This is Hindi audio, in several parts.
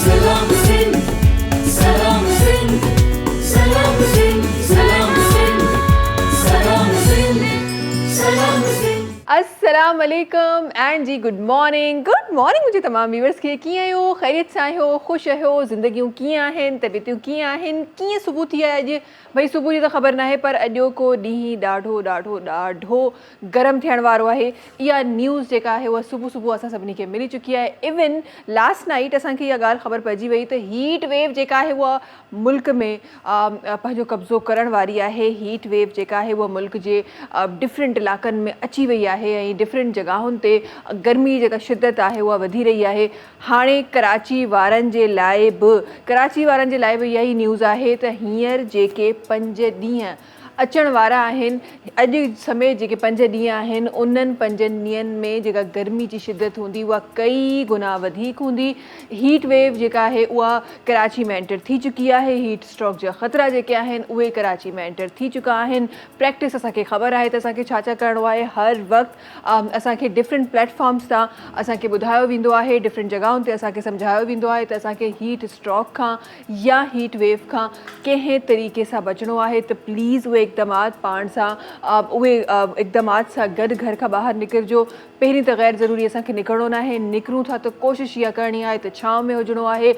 Salam Singh, Salam Singh, Salam Singh, Salam Singh, Salam Singh, Salam Singh. अस्सलाम वालेकुम एंड जी गुड मॉर्निंग मुझे तमाम व्यूअर्स खे कीअं आहियो ख़ैरियत सां आहियो ख़ुशि आहियो ज़िंदगियूं कीअं आहिनि तबियतूं कीअं आहिनि कीअं सुबुह थी आहे अॼु भई सुबुह जी त ख़बर न आहे पर अॼोको ॾींहुं ॾाढो ॾाढो ॾाढो गरम थियण वारो आहे इहा न्यूज़ जेका आहे उहा सुबुह सुबुह असां सभिनी खे मिली चुकी आहे इवन लास्ट नाइट असांखे इहा ॻाल्हि ख़बर पइजी वई त हीट वेव जेका आहे उहा मुल्क में पंहिंजो कब्ज़ो करण वारी आहे हीट वेव जेका आहे उहा मुल्क जे डिफरेंट इलाइक़नि में अची वई आहे ऐं डिफरेंट जॻहुनि ते गर्मी जेका शिदत आहे उहा वधी रही आहे हाणे कराची वारनि जे लाइ बि इहा ई न्यूज़ आहे त हींअर जेके 5 ॾींहं अचण वारा आहिनि अॼु समेत जेके 5 ॾींहं आहिनि उन्हनि 5 ॾींहंनि में जेका गर्मी जी शिदत हूंदी उहा कई गुना वधीक हूंदी हीट वेव जेका आहे उहा कराची में एंटर थी चुकी आहे हीट स्ट्रोक जा ख़तरा जेके आहिनि उहे कराची में एंटर थी चुका आहिनि प्रैक्टिस असांखे ख़बर आहे त असांखे छा छा करिणो आहे हर वक़्तु असांखे डिफरेंट प्लेटफॉर्म्स तां असांखे ॿुधायो वेंदो आहे डिफरेंट जॻहुनि ते असांखे सम्झायो वेंदो आहे त असांखे हीट स्ट्रोक खां या हीट वेव खां कंहिं तरीक़े सां बचणो आहे त प्लीज़ उहे इक़दामात पाण सां इक़दामात सां गॾु घर खां ॿाहिरि निकिरजो पहिरीं त ग़ैर ज़रूरी असांखे निकिरणो न आहे निकिरूं था त कोशिशि इहा करणी आहे त छांव में हुजणो आहे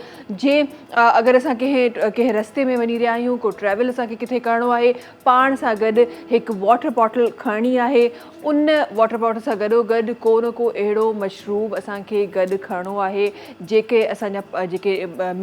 जे अगरि असां कंहिं रस्ते में वञी रहिया आहियूं को ट्रैवल असांखे किथे करिणो आहे पाण सां गॾु हिकु वॉटर बॉटल खणणी आहे उन वॉटर बॉटल सां गॾोगॾु को न को अहिड़ो मशरूब असांखे गॾु खणणो आहे जेके असांजा जेके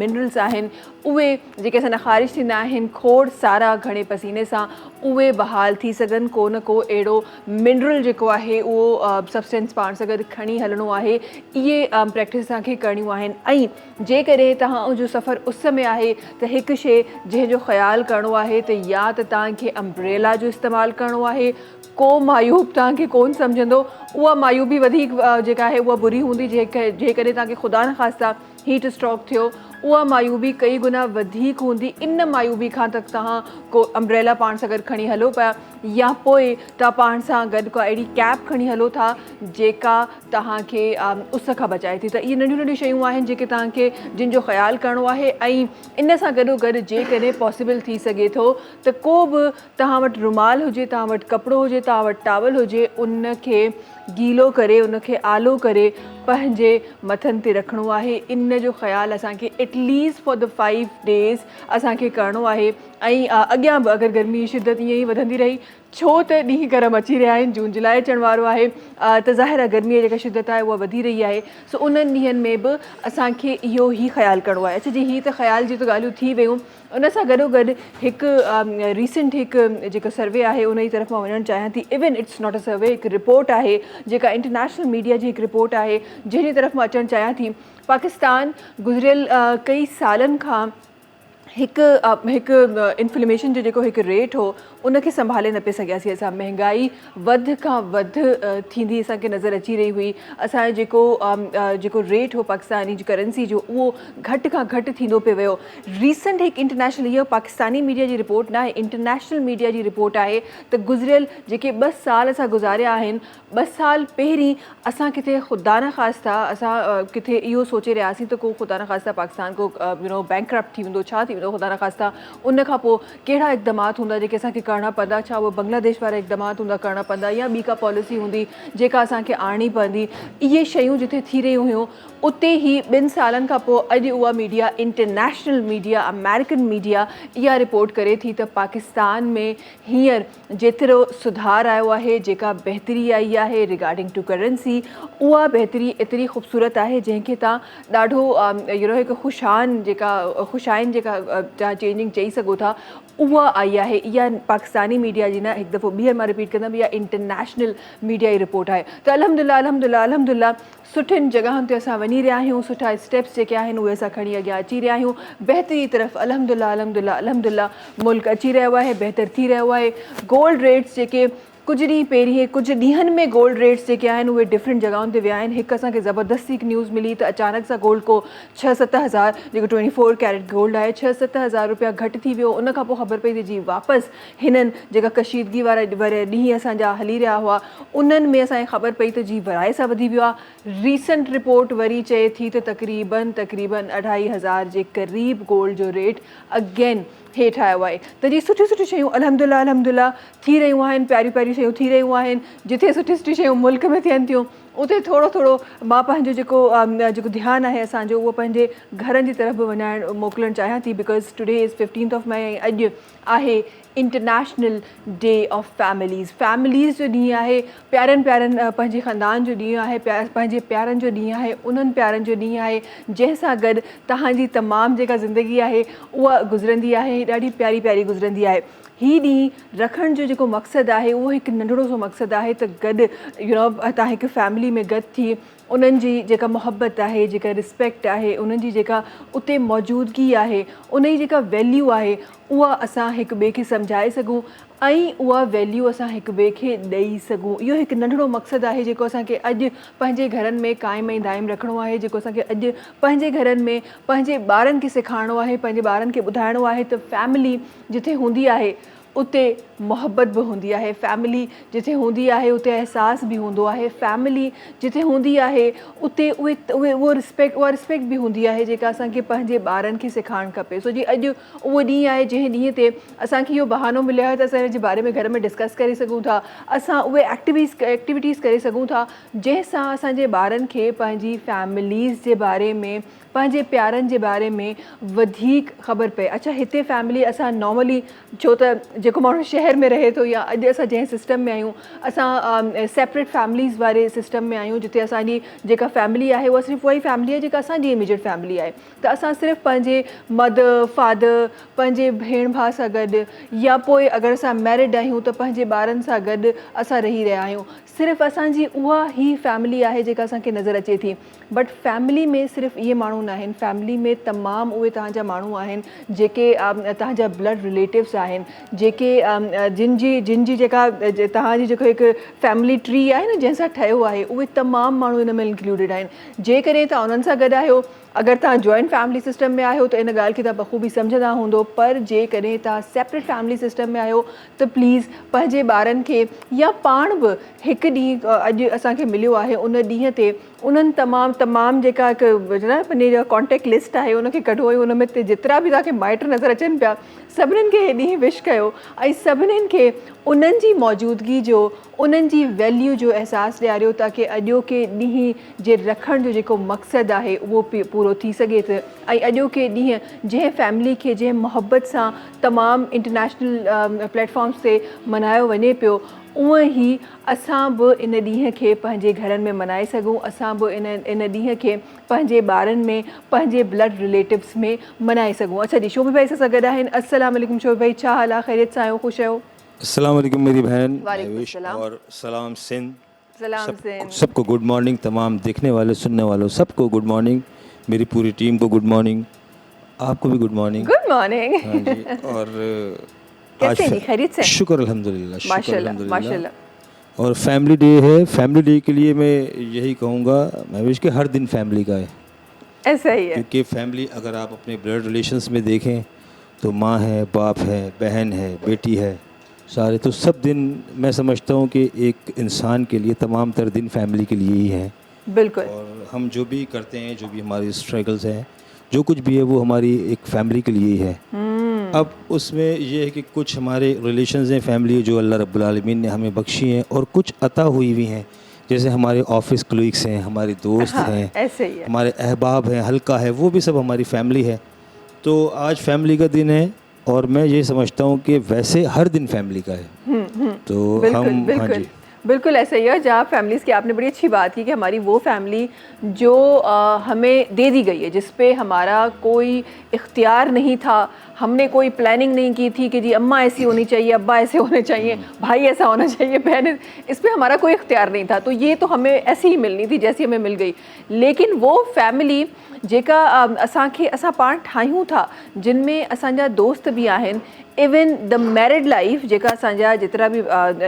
मिनरल्स आहिनि उहे जेके असांजा ख़ारिज थींदा आहिनि खोड़ सारा घणे पसीने सां उहे बहाल थी सघनि को न को अहिड़ो मिनरल जेको आहे उहो सब्सटेंस पाण सां गॾु खणी हलणो आहे इहे प्रैक्टिस असांखे करणियूं आहिनि ऐं जेकॾहिं तव्हांजो सफ़र उस में आहे त हिकु शइ जंहिंजो ख़्यालु करिणो आहे त या त तव्हांखे अम्ब्रेला जो इस्तेमालु करिणो आहे को मायूब तव्हांखे कोन सम्झंदो उहा मायूबी वधीक जेका आहे उहा बुरी हूंदी जेकॾहिं तव्हांखे ख़ुदा न ख़ास्ता हीट स्ट्रोक थियो उहा मायूबी कई गुना वधीक हूंदी इन मायूबी खां त तव्हां को अम्ब्रेला पाण सां गॾु खणी हलो पिया या पोइ तव्हां पाण सां गॾु को अहिड़ी कैप खणी हलो था जेका तव्हांखे उस खां बचाए थी त इहे नंढियूं नंढियूं शयूं आहिनि जेके तव्हांखे जिन जो ख़्यालु करिणो आहे ऐं इन सां गॾोगॾु जेकॾहिं पॉसिबल थी सघे थो त को बि तव्हां वटि रुमाल हुजे तव्हां वटि कपिड़ो हुजे तव्हां वटि टावल हुजे उनखे गीलो करे उनखे आलो करे पंहिंजे मथनि ते रखिणो आहे इन जो ख़्यालु असांखे एटलीस्ट फॉर द 5 डेज़ असांखे करिणो आहे ऐं अॻियां बि अगरि गर्मी जी शिदत ईअं ई वधंदी रही छो त ॾींहं गरम अची रहिया आहिनि जून जुलाई अचण वारो आहे त ज़ाहिर आहे गर्मीअ जी जेका शिदत आहे उहा वधी रही आहे सो उन्हनि ॾींहंनि में बि असांखे इहो ई ख़्यालु करिणो आहे अच्छा जी हीअ त ख़्याल जी त ॻाल्हियूं थी वियूं उन सां गॾोगॾु हिकु रीसेंट हिकु जेको सर्वे आहे उन जी तरफ़ मां वञणु चाहियां थी इवन इट्स नॉट अ सर्वे हिकु रिपोर्ट आहे जेका इंटरनेशनल मीडिया जी हिकु रिपोर्ट आहे जंहिंजी तरफ़ मां अचणु चाहियां थी पाकिस्तान गुज़िरियल कई सालनि खां हिकु इंफ्लेमेशन जो जेको हिकु रेट हो उनखे संभाले न पिए सघियासीं असां महांगाई वधि खां वधि थींदी असांखे नज़र अची रही हुई असांजो जेको रेट हो पाकिस्तानी जी करेंसी जो उहो घटि खां घटि थींदो पियो वियो रीसेंट हिकु इंटरनेशनल इहो पाकिस्तानी मीडिया जी रिपोर्ट न आहे इंटरनेशनल मीडिया जी रिपोर्ट आहे त गुज़िरियल जेके 2 साल असां गुज़ारिया आहिनि 2 साल पहिरीं असां किथे ख़ुदा न ख़ास्ता असां किथे इहो सोचे रहियासीं त को ख़ुदा न ख़ास्ता पाकिस्तान को बैंकक्रप्ट थी वेंदो छा थी वेंदो ख़ुदा न ख़ास्ता उन खां पोइ कहिड़ा इक़दामात हूंदा जेके असांखे करणा पवंदा छा उहे बांग्लादेश वारा इक़दामात हूंदा करणा पवंदा या ॿी का पॉलिसी हूंदी जेका असांखे आणणी पवंदी इहे शयूं जिथे थी रहियूं हुयूं उते ई 2 सालनि खां पोइ अॼु उहा media international media American media इहा रिपोर्ट करे थी त पाकिस्तान में हींअर जेतिरो सुधार आयो आहे जेका बहितरी आई आहे रिगार्डिंग टू करेंसी उहा बहितरी एतिरी ख़ूबसूरत आहे जंहिंखे तव्हां ॾाढो हिकु ख़ुशाइन जेका तव्हां चेंजिंग चई सघो था उहा आई आहे इहा पाकिस्तानी मीडिया जी न हिकु दफ़ो ॿीहर मां रिपीट कंदमि इहा इंटरनेशनल मीडिया जी रिपोर्ट आहे त अल्हम्दुलिल्लाह सुठियुनि जॻहियुनि ते असां वञी रहिया आहियूं सुठा स्टेप्स जेके आहिनि उहे असां खणी अॻियां अची रहिया आहियूं बहितरी तरफ़ अल्हम्दुलिल्लाह मुल्क अची रहियो आहे बहितर थी रहियो आहे गोल्ड रेट्स जेके कुछ ॾींहं पहिरीं कुछ ॾींहंनि में गोल्ड रेट्स जेके आहिनि उहे डिफरेंट जॻहियुनि ते विया आहिनि। हिकु असांखे ज़बरदस्ती हिकु न्यूज़ मिली त अचानक सां गोल्ड को 6-7 हज़ार जेको 24 कैरेट गोल्ड आहे 6-7 हज़ार रुपया घटि थी वियो। उन खां पोइ ख़बर पई त जी वापसि हिननि जेका कशीदगी वारा ॾींहं असांजा हली रहिया हुआ उन्हनि में असांखे ख़बर पई त जी वराए सां वधी वियो आहे। रीसेंट रिपोर्ट वरी चए थी त तक़रीबन 2,500 जे क़रीब गोल्ड जो रेट अगेन हेठि आयो आहे। त जी सुठियूं शयूं अल्हम्दुलिल्लाह थी रहियूं आहिनि, प्यारियूं शयूं थी रहियूं आहिनि। जिथे सुठी शयूं मुल्क में थियनि थियूं उते थोरो मां पंहिंजो जेको ध्यानु आहे असांजो उहो पंहिंजे घरनि जी तरफ़ बि मोकिलणु चाहियां थी। बिकॉज़ टुडे इज़ 15 मई ऐं अॼु आहे इंटरनेशनल डे ऑफ फैमिलीज़ जो ॾींहुं आहे। प्यारनि पंहिंजे ख़ानदान जो ॾींहुं आहे, पंहिंजे प्यारनि जो ॾींहुं आहे, उन्हनि प्यारनि जो ॾींहुं आहे जंहिंसां गॾु तव्हांजी तमामु जेका ज़िंदगी आहे उहा गुज़रंदी आहे, ॾाढी प्यारी गुज़रंदी आहे। हीअ ॾींहुं रखण जो जेको मक़सदु आहे उहो हिकु नंढिड़ो सो मक़सदु आहे त गॾु तव्हां हिकु फैमिली में गॾु थी उन्हनि जी जेका मुहबत आहे, जेका रिस्पेक्ट आहे, उन्हनि जी जेका उते मौजूदगी आहे, उन जी जेका वैल्यू आहे उहा असां हिकु ॿिए खे सम्झाए सघूं ऐं उहा वैल्यू असां हिकु ॿिए खे ॾेई सघूं। इहो हिकु नंढिड़ो मक़सदु आहे जेको असांखे अॼु पंहिंजे घरनि में क़ाइमु ऐं दाइमु रखिणो आहे, जेको असांखे अॼु पंहिंजे घरनि में पंहिंजे ॿारनि खे सेखारिणो आहे, पंहिंजे ॿारनि खे ॿुधाइणो आहे त फैमिली जिथे हूंदी आहे उते मोहबत बि हूंदी आहे, फैमिली जिथे हूंदी आहे उते एहसास बि हूंदो आहे, फैमिली जिथे हूंदी आहे उते उहा रिस्पेक्ट बि हूंदी आहे जेका असांखे पंहिंजे ॿारनि खे सेखारणु खपे। सो जी अॼु उहो ॾींहुं आहे जंहिं ॾींहं ते असांखे इहो बहानो मिलियो आहे त असां हिनजे बारे में घर में डिस्कस करे सघूं था। असां उहे एक्टिविटीज़ करे सघूं था जंहिंसां असांजे ॿारनि खे पंहिंजी फैमिलीज़ जे बारे में, पंहिंजे प्यारनि जे बारे में वधीक ख़बर पए। अच्छा हिते फैमिली असां नॉर्मली छो त जेको माण्हू शहर में रहे थो या अॼु असां जंहिं सिस्टम में आहियूं असां सेपरेट फैमिलीज़ वारे सिस्टम में आहियूं जिते असांजी जेका फैमिली आहे उहा सिर्फ़ु उहा ई फैमिली आहे जेका असांजी इमीडिएट फैमिली आहे। त असां सिर्फ़ु पंहिंजे मदर फादर, पंहिंजे भेण भाउ सां गॾु या पोइ अगरि असां मैरिड आहियूं त पंहिंजे ॿारनि सां गॾु असां रही रहिया आहियूं। सिर्फ़ु असांजी उहा ई फैमिली आहे जेका असांखे नज़र अचे थी। बट फैमिली में सिर्फ़ु इहे माण्हू न आहिनि, फैमिली में तमामु उहे तव्हांजा माण्हू आहिनि जेके तव्हांजा ब्लड रिलेटिव्स आहिनि, जेके जिन जी जेका तव्हांजी जेको हिकु फैमिली ट्री आहे न जंहिंसां ठहियो आहे उहे तमामु माण्हू हिन में इंक्लूडिड आहिनि। जेकॾहिं तव्हां उन्हनि सां गॾु आहियो, अगरि तव्हां जॉइंट फैमिली सिस्टम में आहियो त इन ॻाल्हि खे तव्हां बख़ूबी सम्झंदा हूंदो, पर जेकॾहिं तव्हां सेपरेट फैमिली सिस्टम में आहियो त प्लीज़ पंहिंजे ॿारनि खे या पाण बि हिकु ॾींहुं अॼु असांखे मिलियो आहे उन ॾींहं ते उन्हनि तमामु जेका हिकु पंहिंजी कॉन्टेक्ट लिस्ट आहे उनखे कढो ऐं उन में जेतिरा बि तव्हांखे माइट नज़र अचनि पिया सभिनीनि खे हे ॾींहुं विश कयो ऐं सभिनीनि खे उन्हनि जी मौजूदगी जो, उन्हनि जी वैल्यू जो अहसासु ॾियारियो ताकी अॼोके ॾींहं जे रखण जो जेको मक़सदु आहे उहो पूरो थी सघे थो। ऐं अॼोके ॾींहं जंहिं फैमिली खे जंहिं मोहबत सां तमामु इंटरनेशनल प्लेटफॉर्म्स ते मल्हायो वञे पियो उअं ई असां बि इन ॾींहं खे पंहिंजे घरनि में मल्हाए सघूं, असां बि इन ॾींहं खे पंहिंजे ॿारनि में, पंहिंजे ब्लड रिलेटिव्स में मल्हाए सघूं। अच्छा जी शोभी भाई सां गॾु आहिनि। अस्सलाम वालेकुम शोभी भाई, छा हाल आहे? ख़ैरियत सां आहियो? ख़ुशि आहियो? अस्सलाम वालेकुम मेरी बहन और सलाम सिंध। सलाम सबको गुड मॉर्निंग, तमाम देखने वाले सुनने वालों सबको गुड मॉर्निंग, मेरी पूरी टीम को गुड मॉर्निंग, आपको भी गुड मॉर्निंग। Good morning. हाँ जी। और कैसे हैं? खैरियत से? शुक्र अल्हम्दुलिल्लाह, माशाल्लाह। और फैमिली डे है। फैमिली डे के लिए मैं यही कहूँगा महविश कि हर दिन फैमिली का है, ऐसा ही है। क्योंकि फैमिली अगर आप अपने ब्लड रिलेशंस में देखें तो माँ है, बाप है, बहन है, बेटी है, सारे तो सब दिन मैं समझता हूँ कि एक इंसान के लिए तमाम तर दिन फैमिली के लिए ही है। बिल्कुल। और हम जो भी करते हैं, जो भी हमारी स्ट्रगल्स हैं, जो कुछ भी है वो हमारी एक फैमिली के लिए ही है। अब उसमें ये है कि कुछ हमारे रिलेशंस हैं फैमिली जो अल्लाह रब्बुल आलमीन ने हमें बख्शी हैं और कुछ अता हुई भी हैं, जैसे हमारे ऑफिस कलीग्स हैं, हमारे दोस्त हैं, ऐसे ही है। हमारे अहबाब हैं, हल्का है, वो भी सब हमारी फैमिली है। तो आज फैमिली का दिन है और मैं ये समझता हूँ कि वैसे हर दिन फैमिली का है। तो बिल्कुल, हम बिल्कुल। हाँ जी, बिल्कुल ऐसा ही है। जहाँ फैमिलीज़ की आपने बड़ी अच्छी बात की कि हमारी वो फैमिली जो हमें दे दी गई है, जिस पे हमारा कोई इख्तियार नहीं था, हमने कोई प्लानिंग नहीं की थी कि जी अम्मा ऐसी होनी चाहिए, अब्बा ऐसे होने चाहिए, भाई ऐसा होना चाहिए, बहन, इस पे हमारा कोई इख्तियार नहीं था। तो ये तो हमें ऐसी ही मिलनी थी जैसी हमें मिल गई। लेकिन वो फैमिली जेका असां पाण ठाहियूं था, जिनमें असांजा दोस्त भी आहिनि, इवन द मैरिड लाइफ जेका असांजा जेतिरा बि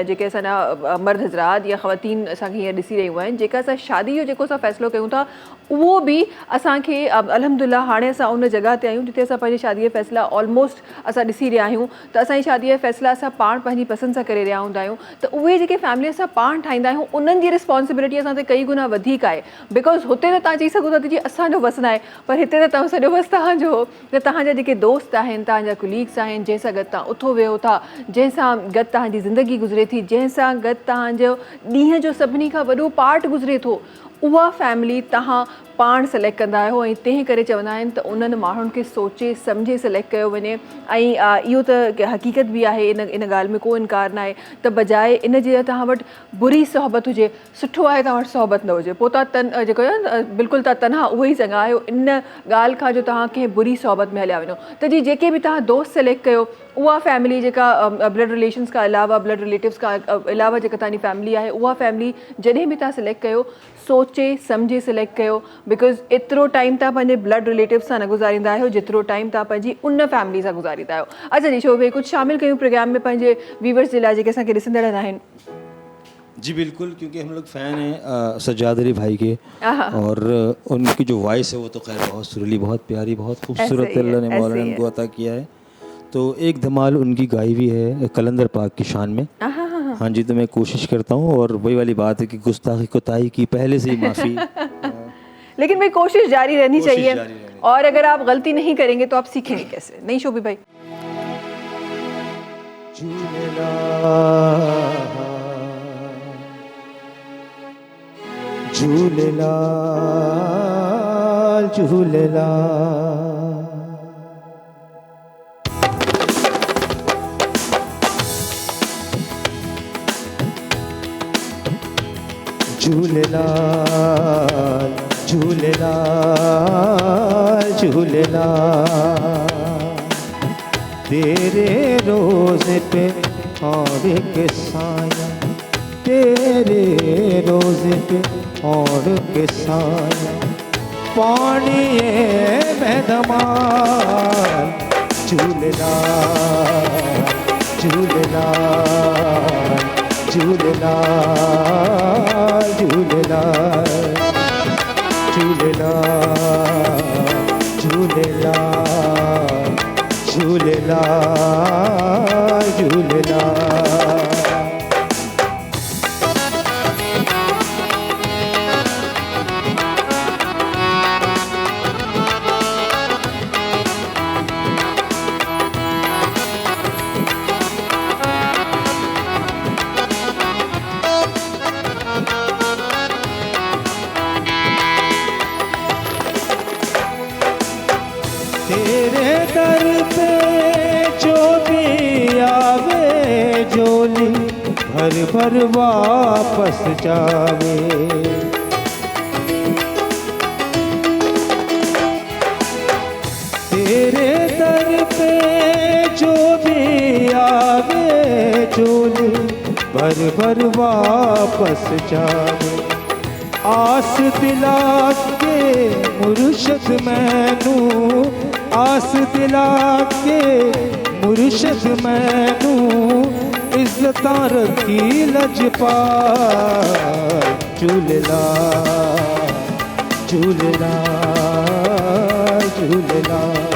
जेके असांजा मर्द हज़रात या ख़वातीन असांखे हीअं ॾिसी रहियूं आहिनि, जेका असां शादी जो जेको असां फ़ैसिलो कयूं था, उहो बि असांखे अल्हम्दुलिल्लाह हाणे असां उन जॻह ते आहियूं जिते असां पंहिंजी शादीअ जा फ़ैसिला ऑलमोस्ट असां ॾिसी रहिया आहियूं। त असांजी शादीअ जा फ़ैसिला असां पाण पंहिंजी पसंदि सां करे रहिया हूंदा आहियूं। त उहे जेके फैमिली असां पाण ठाहींदा आहियूं, उन्हनि जी रिस्पॉन्सिबिलिटी असां ते कई गुना वधीक आहे। बिकॉज़ हुते त तव्हां चई सघो था त जी असांजो वसु न आहे, पर हिते त तव्हां सॼो वसु तव्हांजो हो। त तव्हांजा जेके दोस्त आहिनि, तव्हांजा कुलीग्स आहिनि, जंहिंसां गॾु तव्हां उथो वेहो था, जंहिंसां गॾु तव्हांजी ज़िंदगी गुज़रे थी, जंहिंसां गॾु तव्हांजो ॾींहं जो सभिनी खां वॾो पार्ट गुज़रे थो, उहा फैमिली तव्हां पाण सिलेक्ट कंदा आहियो। ऐं तंहिं करे चवंदा आहिनि त उन्हनि माण्हुनि खे सोचे सम्झे सिलेक्ट कयो वञे। ऐं इहो त हक़ीक़त बि आहे, इन ॻाल्हि में को इनकार न आहे त बजाए इन जे तव्हां वटि बुरी सोहबत हुजे, सुठो आहे तव्हां वटि सोहबत न हुजे, पोइ तव्हां जेको आहे बिल्कुलु तव्हां तनहा उहे ई चङा आहियो इन ॻाल्हि खां जो तव्हां कंहिं बुरी सोहबत में हलिया वञो। त जी जेके बि तव्हां दोस्त सिलेक्ट कयो, उहा फैमिली जेका ब्लड रिलेशन्स खां अलावा, ब्लड रिलेटिव्स खां अलावा जेका तव्हांजी फैमिली आहे, उहा फैमिली जॾहिं बि तव्हां सिलेक्ट कयो, सोचे सम्झे सिलेक्ट कयो। बिकॉज़ एतिरो टाइम तव्हां पंहिंजे ब्लड रिलेटिव सां न गुज़ारींदा आहियो जेतिरो टाइम तव्हां पंहिंजी उन फैमिली सां गुज़ारींदा आहियो। अच्छा जी शोभे, कुझु शामिलु कयूं प्रोग्राम में पंहिंजे व्यूवर्स जे लाइ जेके असांखे ॾिसंदड़ आहिनि? जी बिल्कुल, क्योंकि हम लोग फ़ैन हैं सज्जाद अली भाई के, और उनकी जो वॉइस है वो तो खैर बहुत सुरीली, बहुत प्यारी, बहुत खूबसूरत अल्लाह ने मौलाना उनको अता किया है। तो एक धमाल उनकी गाई भी है कलंदर पाक की शान में। हाँ जी, तो मैं कोशिश करता हूँ, और वही वाली बात है कि गुस्ताखी कोताही की पहले से ही माफ़ी, लेकिन भाई कोशिश जारी रहनी चाहिए। और अगर आप गलती नहीं करेंगे तो आप सीखेंगे कैसे? नहीं शोभी भाई? झूलेलाल झूलेलाल झूलेलाल झूलेलाल झूलेलाल, तेरे रोज़े पे और के साया, तेरे रोज़े पे और के साया, पानी में धमाल, झूलेलाल झूलेलाल झूलेलाल झूलेलाल झूलेलाल झूलेलाल झूलेलाल झूलेलाल। तेरे दर पे जो भी आवे झोली भर भर वापस जावे, तेरे दर पे जो भी आवे झोली भर भर वापस जावे, आस दिला के मुर्शद मैनू, आस दिला के मुर्शद मैनू, इज्जतां रखी लजपाल, झूलेलाल झूलेलाल झूलेलाल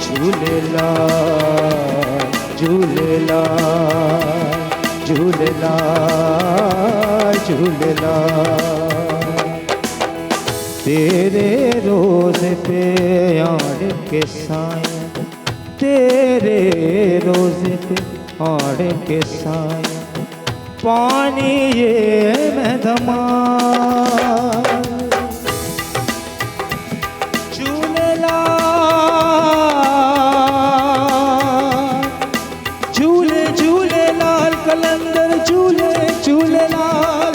झूलेलाल झूलेलाल झूलेलाल झूलेलाल, तेरे रोज़े पे आड़ के साया, तेरे रोज़े पे आड़ के साया, पानी ये मैं धमाल, झूलेलाल झूले झूले लाल कलंदर झूले झूले लाल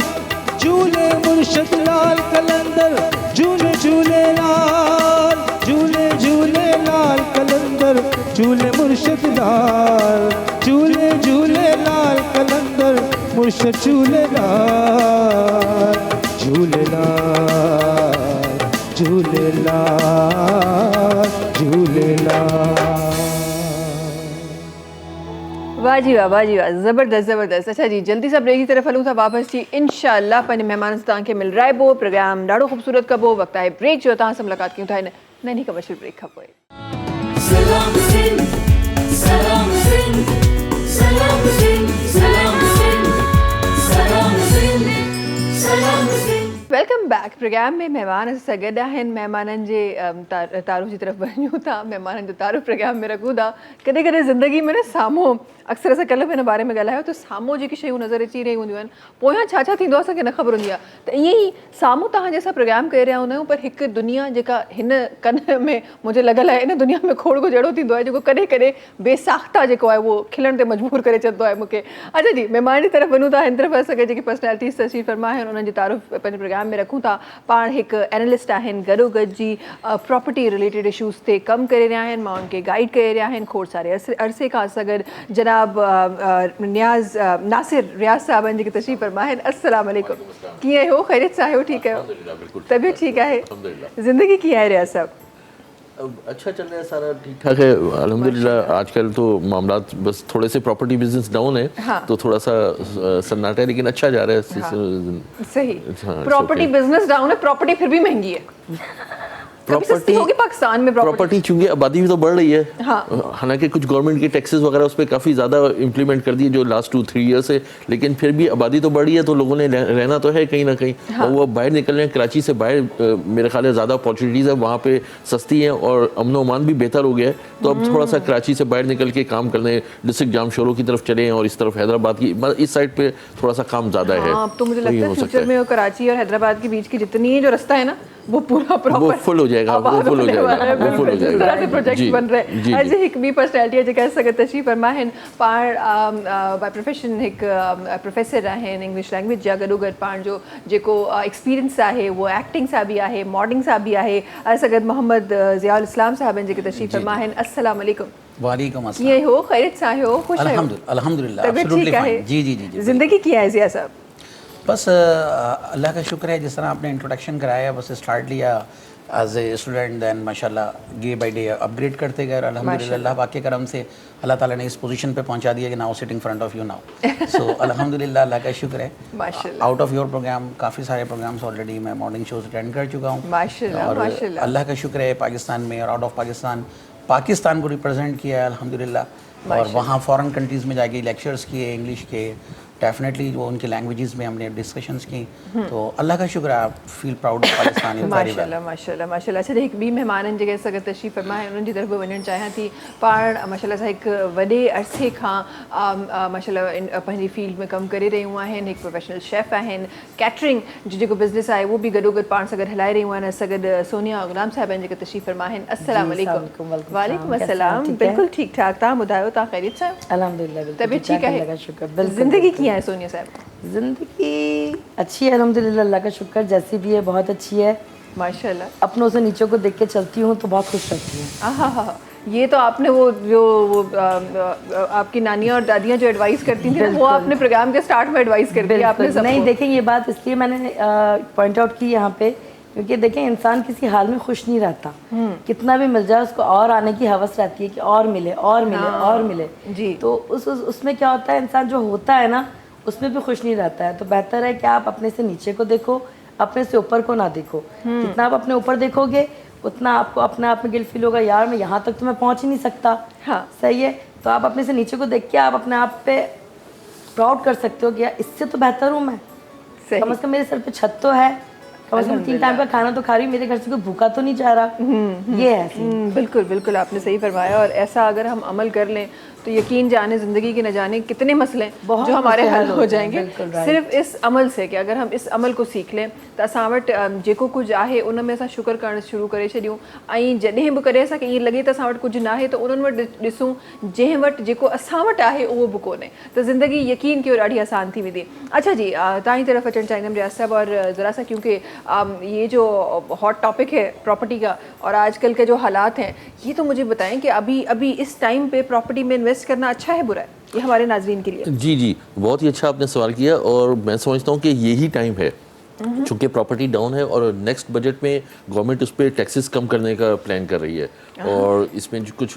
झूले मुर्शद लाल कलंदर झूले झूले लाल झूले झूले लाल कलंदर झूले मुर्शद लाल झूले झूले लाल कलंदर मुर्शद झूले लाल झूले लाल झूले लाल झूले लाल। वाह जी वाह, वाह जी वाह, ज़बरदस्त ज़बरदस्त। अच्छा जी, जल्दी सां ब्रेक की तरफ़ हलूं था वापसि जी इंशाअल्लाह। पंहिंजे महिमान सां तव्हांखे मिल राइबो, प्रोग्राम ॾाढो ख़ूबसूरत कबो। वक़्तु आहे ब्रेक जो, तव्हां सां मुलाक़ात कयूं था हिन नई कमर्शियल ब्रेक खां पोइ। Salam Singh, Salam Singh, Salam Singh, Salam Singh, Salam Singh, Salam Singh. Welcome back. Program में महिमान असां गॾु आहिनि। महिमाननि जे तारुफ़ जी तरफ़ वञूं था, महिमाननि जो तारुफ़ प्रोग्राम में रखूं था। कॾहिं कॾहिं ज़िंदगी में न साम्हूं, अक्सर असां कल्ह बि हिन बारे में ॻाल्हायो त साम्हूं जेकी शयूं नज़र अची रही हूंदियूं आहिनि, पोयां छा छा थींदो आहे असांखे न ख़बर हूंदी आहे। त ईअं ई साम्हूं तव्हां जंहिंसां प्रोग्राम करे रहिया हूंदा आहियूं, पर हिकु दुनिया जेका हिन कन में मुंहिंजे लॻल आहे, इन दुनिया में खोड़ कुझु अहिड़ो थींदो आहे जेको कॾहिं कॾहिं बेसाख्ता जेको आहे उहो खिलण ते मजबूर करे छॾंदो आहे मूंखे। अच्छा जी, महिमान जी तरफ़ वञूं था। हिन तरफ़ असांखे जेकी पर्सनैलिटीज़ तशरीफ़ फरमा आहिनि उन्हनि जी तारुफ़ पंहिंजे प्रोग्राम में रखूं था। पाण हिकु एनालिस्ट आहिनि, गॾोगॾु जी प्रॉपर्टी रिलेटेड इशूज़ ते कमु करे रहिया आहिनि, मां उनखे गाइड करे रहिया आहिनि खोड़ सारे अरसे खां। असां गॾु जनाब नियाज़ नासिर रियाज़ साहबनि जेके तशरीफ़ फरमा आहिनि। अस्सलाम वालेकुम, कीअं आहियो? ख़ैरियत सां आहियो? ठीकु आहियो? तबियत ठीकु आहे? ज़िंदगी कीअं आहे रियाज़ साहब? अच्छा चल रहा है, सारा ठीक ठाक है अल्हम्दुलिल्लाह। आजकल तो मामलात बस थोड़े से प्रॉपर्टी बिजनेस डाउन है, हाँ। तो थोड़ा सा सन्नाटा है, लेकिन अच्छा जा रहा है। सही। हाँ, प्रॉपर्टी बिजनेस डाउन है, प्रॉपर्टी फिर भी महंगी है। कभी सस्ती होगी पाकिस्तान में प्रॉपर्टी, चूंकि आबादी भी तो बढ़ रही है। हाँ। हालांकि कुछ गवर्नमेंट के टैक्सेस वगैरह उस पर काफ़ी ज़्यादा इम्प्लीमेंट कर दिए जो लास्ट 2-3 ईयर से, लेकिन फिर भी आबादी तो बढ़ रही है, तो लोगों ने रहना तो है कहीं ना कहीं। हाँ। और वो बाहर निकल रहे हैं, कराची से बाहर मेरे ख्याल है ज़्यादा अपॉर्चुनिटीज़ है, वहाँ पे सस्ती है और अमन अमान भी बेहतर हो गया है। तो अब थोड़ा सा कराची से बाहर निकल के काम करने डिस्ट्रिक्ट जाम शोरों की तरफ चले और इस तरफ हैदराबाद की इस साइड पे थोड़ा सा काम ज़्यादा है। हाँ, तो मुझे लगता है फ्यूचर में कराची और हैदराबाद के बीच की जितनी जो रास्ता है ना, वो पूरा वो फुल हो जाएगा, वो फुल हो जाएगा, वो फुल हो जाएगा। तरह से प्रोजेक्ट्स बन रहे हैं। आज एक भी पर्सनैलिटी है जेका असांखे तशरीफ़ फरमा आहिनि। पाण बाय प्रोफेशन हिकु प्रोफेसर आहिनि इंग्लिश लैंग्वेज जा। गॾोगॾु पाण जो जेको एक्सपीरियंस आहे वो एक्टिंग सां बि आहे, मॉडलिंग सां बि आहे। असां गॾु मोहम्मद ज़ियाउल इस्लाम साहब आहिनि जेके तशरीफ़ फरमा आहिनि। अस्सलाम वालेकुम। वालेकुम अस्सलाम। कीअं हो? ख़ैरियत सां आहियो? ख़ुशि आहियो? अल्हम्दुलिल्लाह, तबियत absolutely ठीक है? fine। जी जी जी जी। ज़िंदगी कीअं आहे ज़िया साहब? बस अल्लाह का शुक्र है, जिस तरह आपने इंट्रोडक्शन कराया, बस स्टार्ट लिया एज ए स्टूडेंट, देन माशाल्लाह डे बाय डे अपग्रेड करते गए। अल्हम्दुलिल्लाह अल्लाह पाक के करम से अल्लाह ताला ने इस पोजीशन पे पहुंचा दिया कि now sitting front of you now. So अल्हम्दुलिल्लाह अल्लाह का शुक्र है। माशाल्लाह। आउट ऑफ योर प्रोग्राम काफ़ी सारे प्रोग्राम्स ऑलरेडी मैं मॉर्निंग शोज अटेंड कर चुका हूँ। माशाल्लाह, और माशाल्लाह। अल्लाह का शुक्र है पाकिस्तान में और आउट ऑफ पाकिस्तान को रिप्रेजेंट किया है अल्हम्दुलिल्लाह। और वहाँ फॉरेन कंट्रीज़ में जाके लेक्चर्स किए इंग्लिश के, डेफिनेटली वो उनकी लैंग्वेजेस में हमने डिस्कशंस की। तो अल्लाह का शुक्र है, फील प्राउड ऑफ पाकिस्तान। माशाल्लाह माशाल्लाह माशाल्लाह। अच्छा, हिकु ॿी महिमाननि जेके असां गॾु तशरीफ़ फरमा आहिनि उन्हनि जी तरफ़ वञणु चाहियां थी। पाण माशाल्लाह सां हिकु वॾे अरसे खां माशाल्लाह पंहिंजी फील्ड में कमु करे रहियूं आहिनि। हिकु प्रोफेशनल शेफ़ आहिनि। कैटरिंग जो जेको बिज़नेस आहे उहो बि गॾोगॾु पाण सां गॾु हलाए रहियूं आहिनि। असां गॾु सोनिया गुलाम साहिब आहिनि जेके तशरीफ़ फरमा आहिनि। अस्सलाम वालेकुम। वालेकुम अस्सलाम। बिल्कुलु ठीकु ठाक। तव्हां ॿुधायो, तव्हां ख़ैरियत सां? अल्हम्दुलिल्लाह तबियत ठीक है? शुक्र। ज़िंदगी कीअं आहे सोनिया साहब? ज़िंदगी अच्छी है अल्हम्दुलिल्लाह, अल्लाह का शुक्र। जैसी भी है बहुत अच्छी है माशाल्लाह। अपनों से नीचों को देख के चलती हूँ तो बहुत खुश रहती हूँ। आहा, ये तो आपने वो जो आपकी नानियाँ और दादियाँ जो एडवाइस करती थी वो आपने प्रोग्राम के स्टार्ट में एडवाइस कर दिया आपने सबको। नहीं, देखें ये बात इसलिए मैंने पॉइंट आउट की यहाँ पे, क्योंकि देखें इंसान किसी हाल में खुश नहीं रहता। कितना भी मिल जाए उसको और आने की हवस रहती है कि और मिले और मिले और मिले जी। तो उसमें क्या होता है, इंसान जो होता है ना उसमें भी खुश नहीं रहता है। तो बेहतर है कि आप अपने से नीचे को देखो, अपने से ऊपर को ना देखो। जितना आप अपने ऊपर देखोगे उतना आपको अपने आप में गिल्ट फील होगा, यार मैं यहाँ तक तो मैं पहुँच ही नहीं सकता। हाँ, सही है। तो आप अपने से नीचे को देख के आप अपने आप पे प्राउड कर सकते हो कि यार इससे तो बेहतर हूँ मैं। सही। कम से कम मेरे सर पे छत तो है, कम से कम 3 टाइम का खाना तो खा रही हूँ, मेरे घर से कोई भूखा तो नहीं जा रहा। ये है सीन। बिल्कुल बिल्कुल आपने सही फरमाया। और ऐसा अगर हम अमल कर लें तो यकीन जाने ज़िंदगी के न जाने कितने मसले जो हमारे हल हो जाएंगे सिर्फ इस अमल से, कि अगर हम इस अमल को सीख लें तो असां वटि जेको कुछ आहे उन में असां शुक्र करणु शुरू करे छॾियूं। ऐं जॾहिं बि कॾहिं असांखे ईअं लॻे त असां वटि कुझु न आहे त उन्हनि वटि ॾिसूं जंहिं वटि जेको असां वटि आहे उहो बि कोन्हे, त ज़िंदगी यकीन कयो ॾाढी आसान थी वेंदी। अच्छा जी, तव्हांजी तरफ़ अचणु चाहींदमि रियाज़ साहब, और ज़रा सा क्योंकि ये जो हॉट टॉपिक है प्रॉपर्टी का और आजकल के जो हालात हैं, ये तो मुझे बताएं कि अभी इस टाइम पे प्रॉपर्टी में इन्वेस्ट करना अच्छा है बुरा है, ये हमारे नाज़रीन के लिए? जी, बहुत ही अच्छा आपने सवाल किया, और मैं समझता हूँ कि यही टाइम है चूँकि प्रॉपर्टी डाउन है और नेक्स्ट बजट में गवर्नमेंट उस पर टैक्सेस कम करने का प्लान कर रही है, और इसमें जो कुछ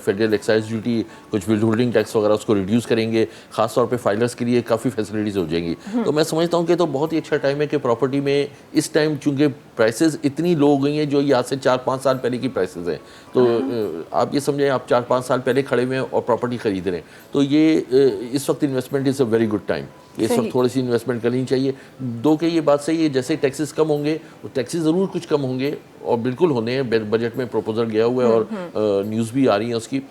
फेडरल एक्साइज ड्यूटी, कुछ विद होल्डिंग टैक्स वगैरह उसको रिड्यूस करेंगे, खास तौर पे फाइलर्स के लिए काफ़ी फैसिलिटीज़ हो जाएंगी। तो मैं समझता हूँ कि तो बहुत ही अच्छा टाइम है कि प्रॉपर्टी में इस टाइम, चूँकि प्राइसेस इतनी लो हो गई हैं जो आज से 4-5 साल पहले की प्राइसेस हैं, तो आप ये समझें आप 4-5 साल पहले खड़े हुए हैं और प्रॉपर्टी खरीद रहे हैं, तो ये इस वक्त investment is a very good time. इस वक्त थोड़ी सी इन्वेस्टमेंट करनी चाहिए। दो के ये बात सही है, जैसे टैक्सेस कम होंगे, टैक्सेस ज़रूर कुछ कम होंगे और बिल्कुल होने हैं, बजट में प्रपोजल गया हुआ है और न्यूज़ भी आ रही है उसकी,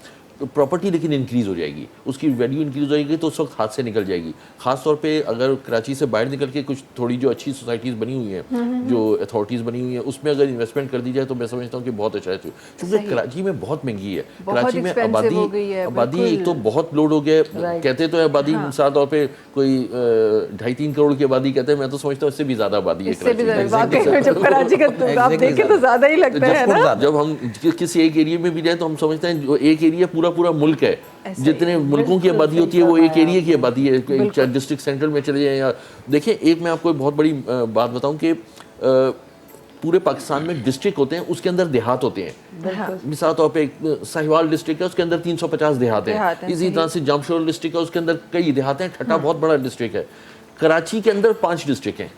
तो प्रॉपर्टी लेकिन इंक्रीज़ हो जाएगी, उसकी वैल्यू इंक्रीज़ हो जाएगी, तो उस वक्त हाथ से निकल जाएगी। ख़ास तौर पे अगर कराची से बाहर निकल के कुछ थोड़ी जो अच्छी सोसाइटीज़ बनी हुई हैं, जो अथॉरिटीज़ बनी हुई हैं, उसमें अगर इन्वेस्टमेंट कर दी जाए तो मैं समझता हूँ कि बहुत अच्छा है, क्योंकि कराची में बहुत महंगी है। कराची में आबादी एक तो बहुत लोड हो गया, कहते तो है आबादी मिसाल तौर पर कोई 2.5-3 करोड़ की आबादी कहते हैं, मैं तो समझता हूँ इससे भी ज़्यादा आबादी है कराची। जब हम किसी एक एरिया में भी जाए तो हम समझते हैं जो एक एरिया पूरा मुल्क है, जितने मुल्कों की आबादी होती है वो एक एरिया की आबादी है। चाहे डिस्ट्रिक्ट सेंट्रल में चले जाएं या देखिए, एक मैं आपको बहुत बड़ी बात बताऊं कि पूरे पाकिस्तान में डिस्ट्रिक्ट होते हैं, उसके अंदर देहात होते हैं। मिसाल तौर पे साहिवाल डिस्ट्रिक्ट है, उसके अंदर 350 देहात हैं। इसी तरह से जामशोर डिस्ट्रिक्ट है, उसके अंदर कई देहात हैं। ठट्टा बहुत बड़ा डिस्ट्रिक्ट है। कराची के अंदर 5 डिस्ट्रिक्ट हैं।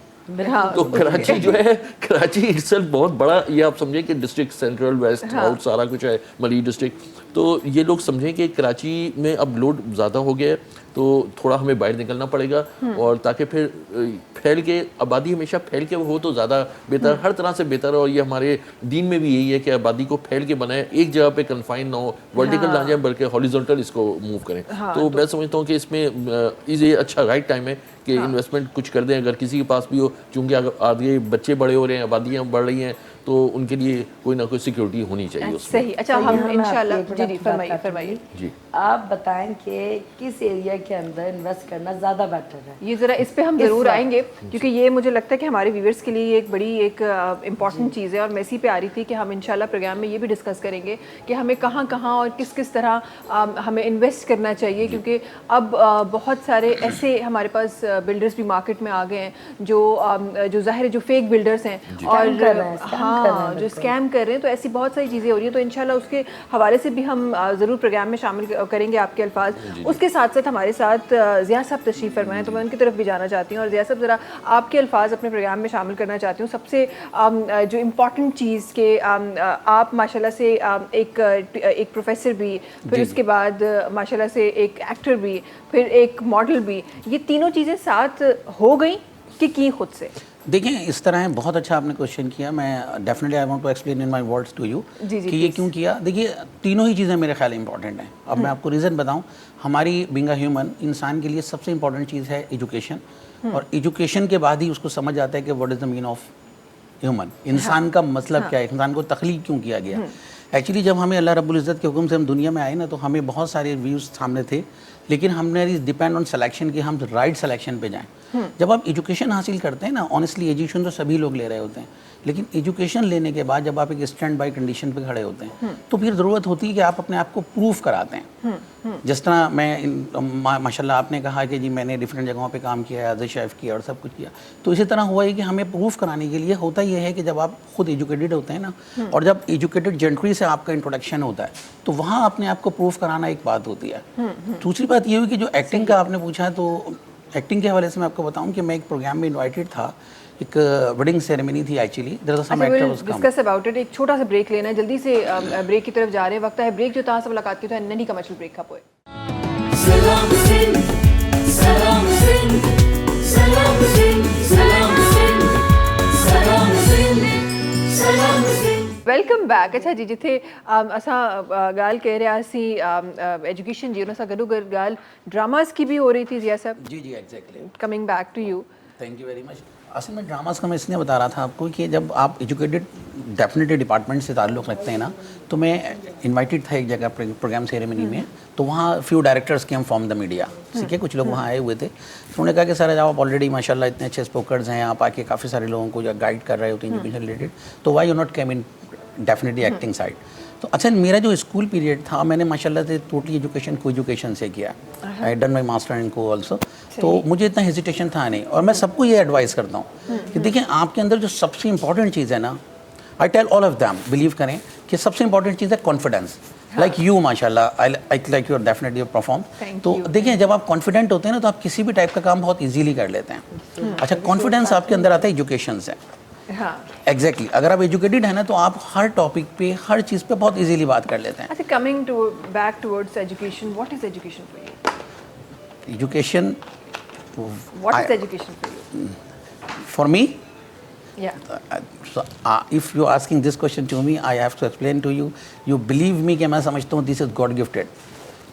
तो कराची जो है, कराची इटसेल्फ बहुत बड़ा, ये आप समझें कि डिस्ट्रिक्ट सेंट्रल वेस्ट साउथ सारा कुछ है, मली डिस्ट्रिक्ट। तो ये लोग समझें कि कराची में अब लोड ज़्यादा हो गया है, तो थोड़ा हमें बाहर निकलना पड़ेगा, और ताकि फिर फैल के, आबादी हमेशा फैल के हो तो ज़्यादा बेहतर, हर तरह से बेहतर है। और ये हमारे दीन में भी यही है कि आबादी को फैल के बनाए, एक जगह पे कन्फाइन ना हो, वर्टिकल ना जाए, बल्कि हॉरिजॉन्टल इसको मूव करें। तो मैं समझता हूँ कि इसमें ये अच्छा राइट टाइम है कि इन्वेस्टमेंट कुछ कर दें, अगर किसी के पास भी हो, चूँकि आगे बच्चे बड़े हो रहे हैं, आबादियाँ बढ़ रही हैं, तो उनके लिए कोई ना कोई सिक्योरिटी होनी चाहिए उसमें। सही। अच्छा, हम इंशाल्लाह जी फरमाइए जी, आप बताएं कि किस एरिया के अंदर इन्वेस्ट करना ज़्यादा बेटर है? ये ज़रा इस पे हम ज़रूर आएंगे, क्योंकि ये मुझे लगता है कि हमारे व्यूअर्स के लिए एक बड़ी एक इम्पॉर्टेंट चीज़ है, और मैं इसी पे आ रही थी कि हम इंशाल्लाह प्रोग्राम में ये भी डिस्कस करेंगे कि हमें कहाँ कहाँ और किस किस तरह हमें इन्वेस्ट करना चाहिए, क्योंकि अब बहुत सारे ऐसे हमारे पास बिल्डर्स भी मार्केट में आ गए हैं जो ज़ाहिर है जो फेक बिल्डर्स हैं और जो स्कैम कर रहे हैं। तो ऐसी बहुत सारी चीज़ें हो रही हैं, तो इंशाल्लाह उसके हवाले से भी हम ज़रूर प्रोग्राम में शामिल करेंगे आपके अल्फाज। उसके साथ साथ हमारे साथ ज़िया साहब तशरीफ़ फरमाएं, तो मैं उनकी तरफ भी जाना चाहती हूँ, और ज़िया साहब ज़रा आपके अल्फाज अपने प्रोग्राम में शामिल करना चाहती हूँ। सबसे जो इम्पॉर्टेंट चीज़ के आप माशाल्लाह से एक प्रोफेसर भी, फिर उसके बाद माशाल्लाह से एक एक्टर भी, फिर एक मॉडल भी, ये तीनों चीज़ें साथ हो गई कि की खुद से? देखिए, इस तरह है, बहुत अच्छा आपने क्वेश्चन किया। मैं definitely I want to explain in my words to you कि ये क्यों किया। देखिए, तीनों ही चीज़ें मेरे ख्याल इंपॉर्टेंट हैं। अब मैं आपको रीज़न बताऊं, हमारी बीइंग अ ह्यूमन, इंसान के लिए सबसे इंपॉर्टेंट चीज़ है एजुकेशन, और एजुकेशन के बाद ही उसको समझ आता है कि what is the mean of human, इंसान का मतलब क्या है, इंसान को तख्लीक क्यों किया गया। एक्चुअली जब हमें अल्लाह रब्बुल इज़्ज़त के हुक्म से हम दुनिया में आए ना, तो हमें बहुत सारे व्यूज़ सामने थे, लेकिन हमने डिपेंड ऑन सिलेक्शन कि हम राइट सिलेक्शन पे जाएं। जब आप एजुकेशन हासिल करते हैं ना, ऑनेस्टली एजुकेशन तो सभी लोग ले रहे होते हैं, लेकिन एजुकेशन लेने के बाद जब आप एक स्टैंड बाई कंडीशन पे खड़े होते हैं, तो फिर ज़रूरत होती है कि आप अपने आप को प्रूफ कराते हैं। जिस तरह मैं माशाल्लाह आपने कहा कि जी मैंने डिफरेंट जगहों पे काम किया, एज ए शेफ़ किया और सब कुछ किया, तो इसी तरह हुआ है कि हमें प्रूफ कराने के लिए होता यह है कि जब आप खुद एजुकेटेड होते हैं ना, और जब एजुकेटेड जेंट्री से आपका इंट्रोडक्शन होता है, तो वहाँ अपने आप को प्रूफ कराना एक बात होती है। दूसरी बात ये हुई कि जो एक्टिंग का आपने पूछा है, तो एक्टिंग के हवाले से मैं आपको बताऊं कि मैं एक प्रोग्राम में इनवाइटेड था, एक वेडिंग सेरेमनी थी actually, there was some actors come. Discuss about it. एक छोटा सा ब्रेक लेना है, जल्दी से ब्रेक की तरफ जा रहे हैं, वक्त है ब्रेक जो तहां से मुलाकात की तो नन्ही कमर्शियल ब्रेक का पोए। सलाम सिंध, सलाम सिंध, सलाम सिंध, सलाम सिंध, सलाम वेलकम बैक। अच्छा जी, जिथे असां ॻाल्हि कह रहियासीं एजुकेशन जी, उन सां गॾो गॾु ॻाल्हि ड्रामास की भी हो रही थी जिया साहब। जी जी exactly, coming back to you. Thank you very much. असल में ड्रामास का मैं इसलिए बता रहा था आपको कि जब आप एजुकेटेड डेफिनेटली डिपार्टमेंट से ताल्लुक़ रखते हैं ना, तो मैं इनवाइटेड था एक जगह प्रोग्राम सेरेमनी में, तो वहाँ few directors came from the media, ठीक है, कुछ लोग वहाँ आए हुए थे। तो उन्होंने कहा कि सर आप ऑलरेडी माशाल्लाह इतने अच्छे स्पोकर्स हैं, आप आके काफ़ी सारे लोगों को जो गाइड कर रहे होते हैं एजुकेशन रिलेटेड, तो why you not came in definitely acting side. तो अच्छा, मेरा जो स्कूल पीरियड था मैंने माशाल्लाह से टोटली एजुकेशन को एजुकेशन से किया। I done my master in को ऑल्सो। तो मुझे इतना हेजिटेशन था नहीं, और मैं सबको ये एडवाइस करता हूँ कि देखिए आपके अंदर जो सबसे इंपॉर्टेंट चीज़ है ना, I tell all of them, believe करें कि सबसे इंपॉर्टेंट चीज़ है कॉन्फिडेंस। लाइक यू माशाल्लाह, I like you are definitely perform. तो देखिए जब आप कॉन्फिडेंट होते हैं ना, तो आप किसी भी टाइप का काम बहुत ईजीली कर लेते हैं। अच्छा, कॉन्फिडेंस आपके अंदर आता है एजुकेशन से। हाँ एग्जैक्टली, अगर आप एजुकेटेड है ना, तो आप हर टॉपिक पे, हर चीज़ पे बहुत इजीली बात कर लेते हैं। अच्छा, coming to back towards education, what is education for you? Education, what is education for you? For me, या so, if you're asking this question to me, I have to explain to you. You believe me कि मैं समझता हूँ this is God gifted.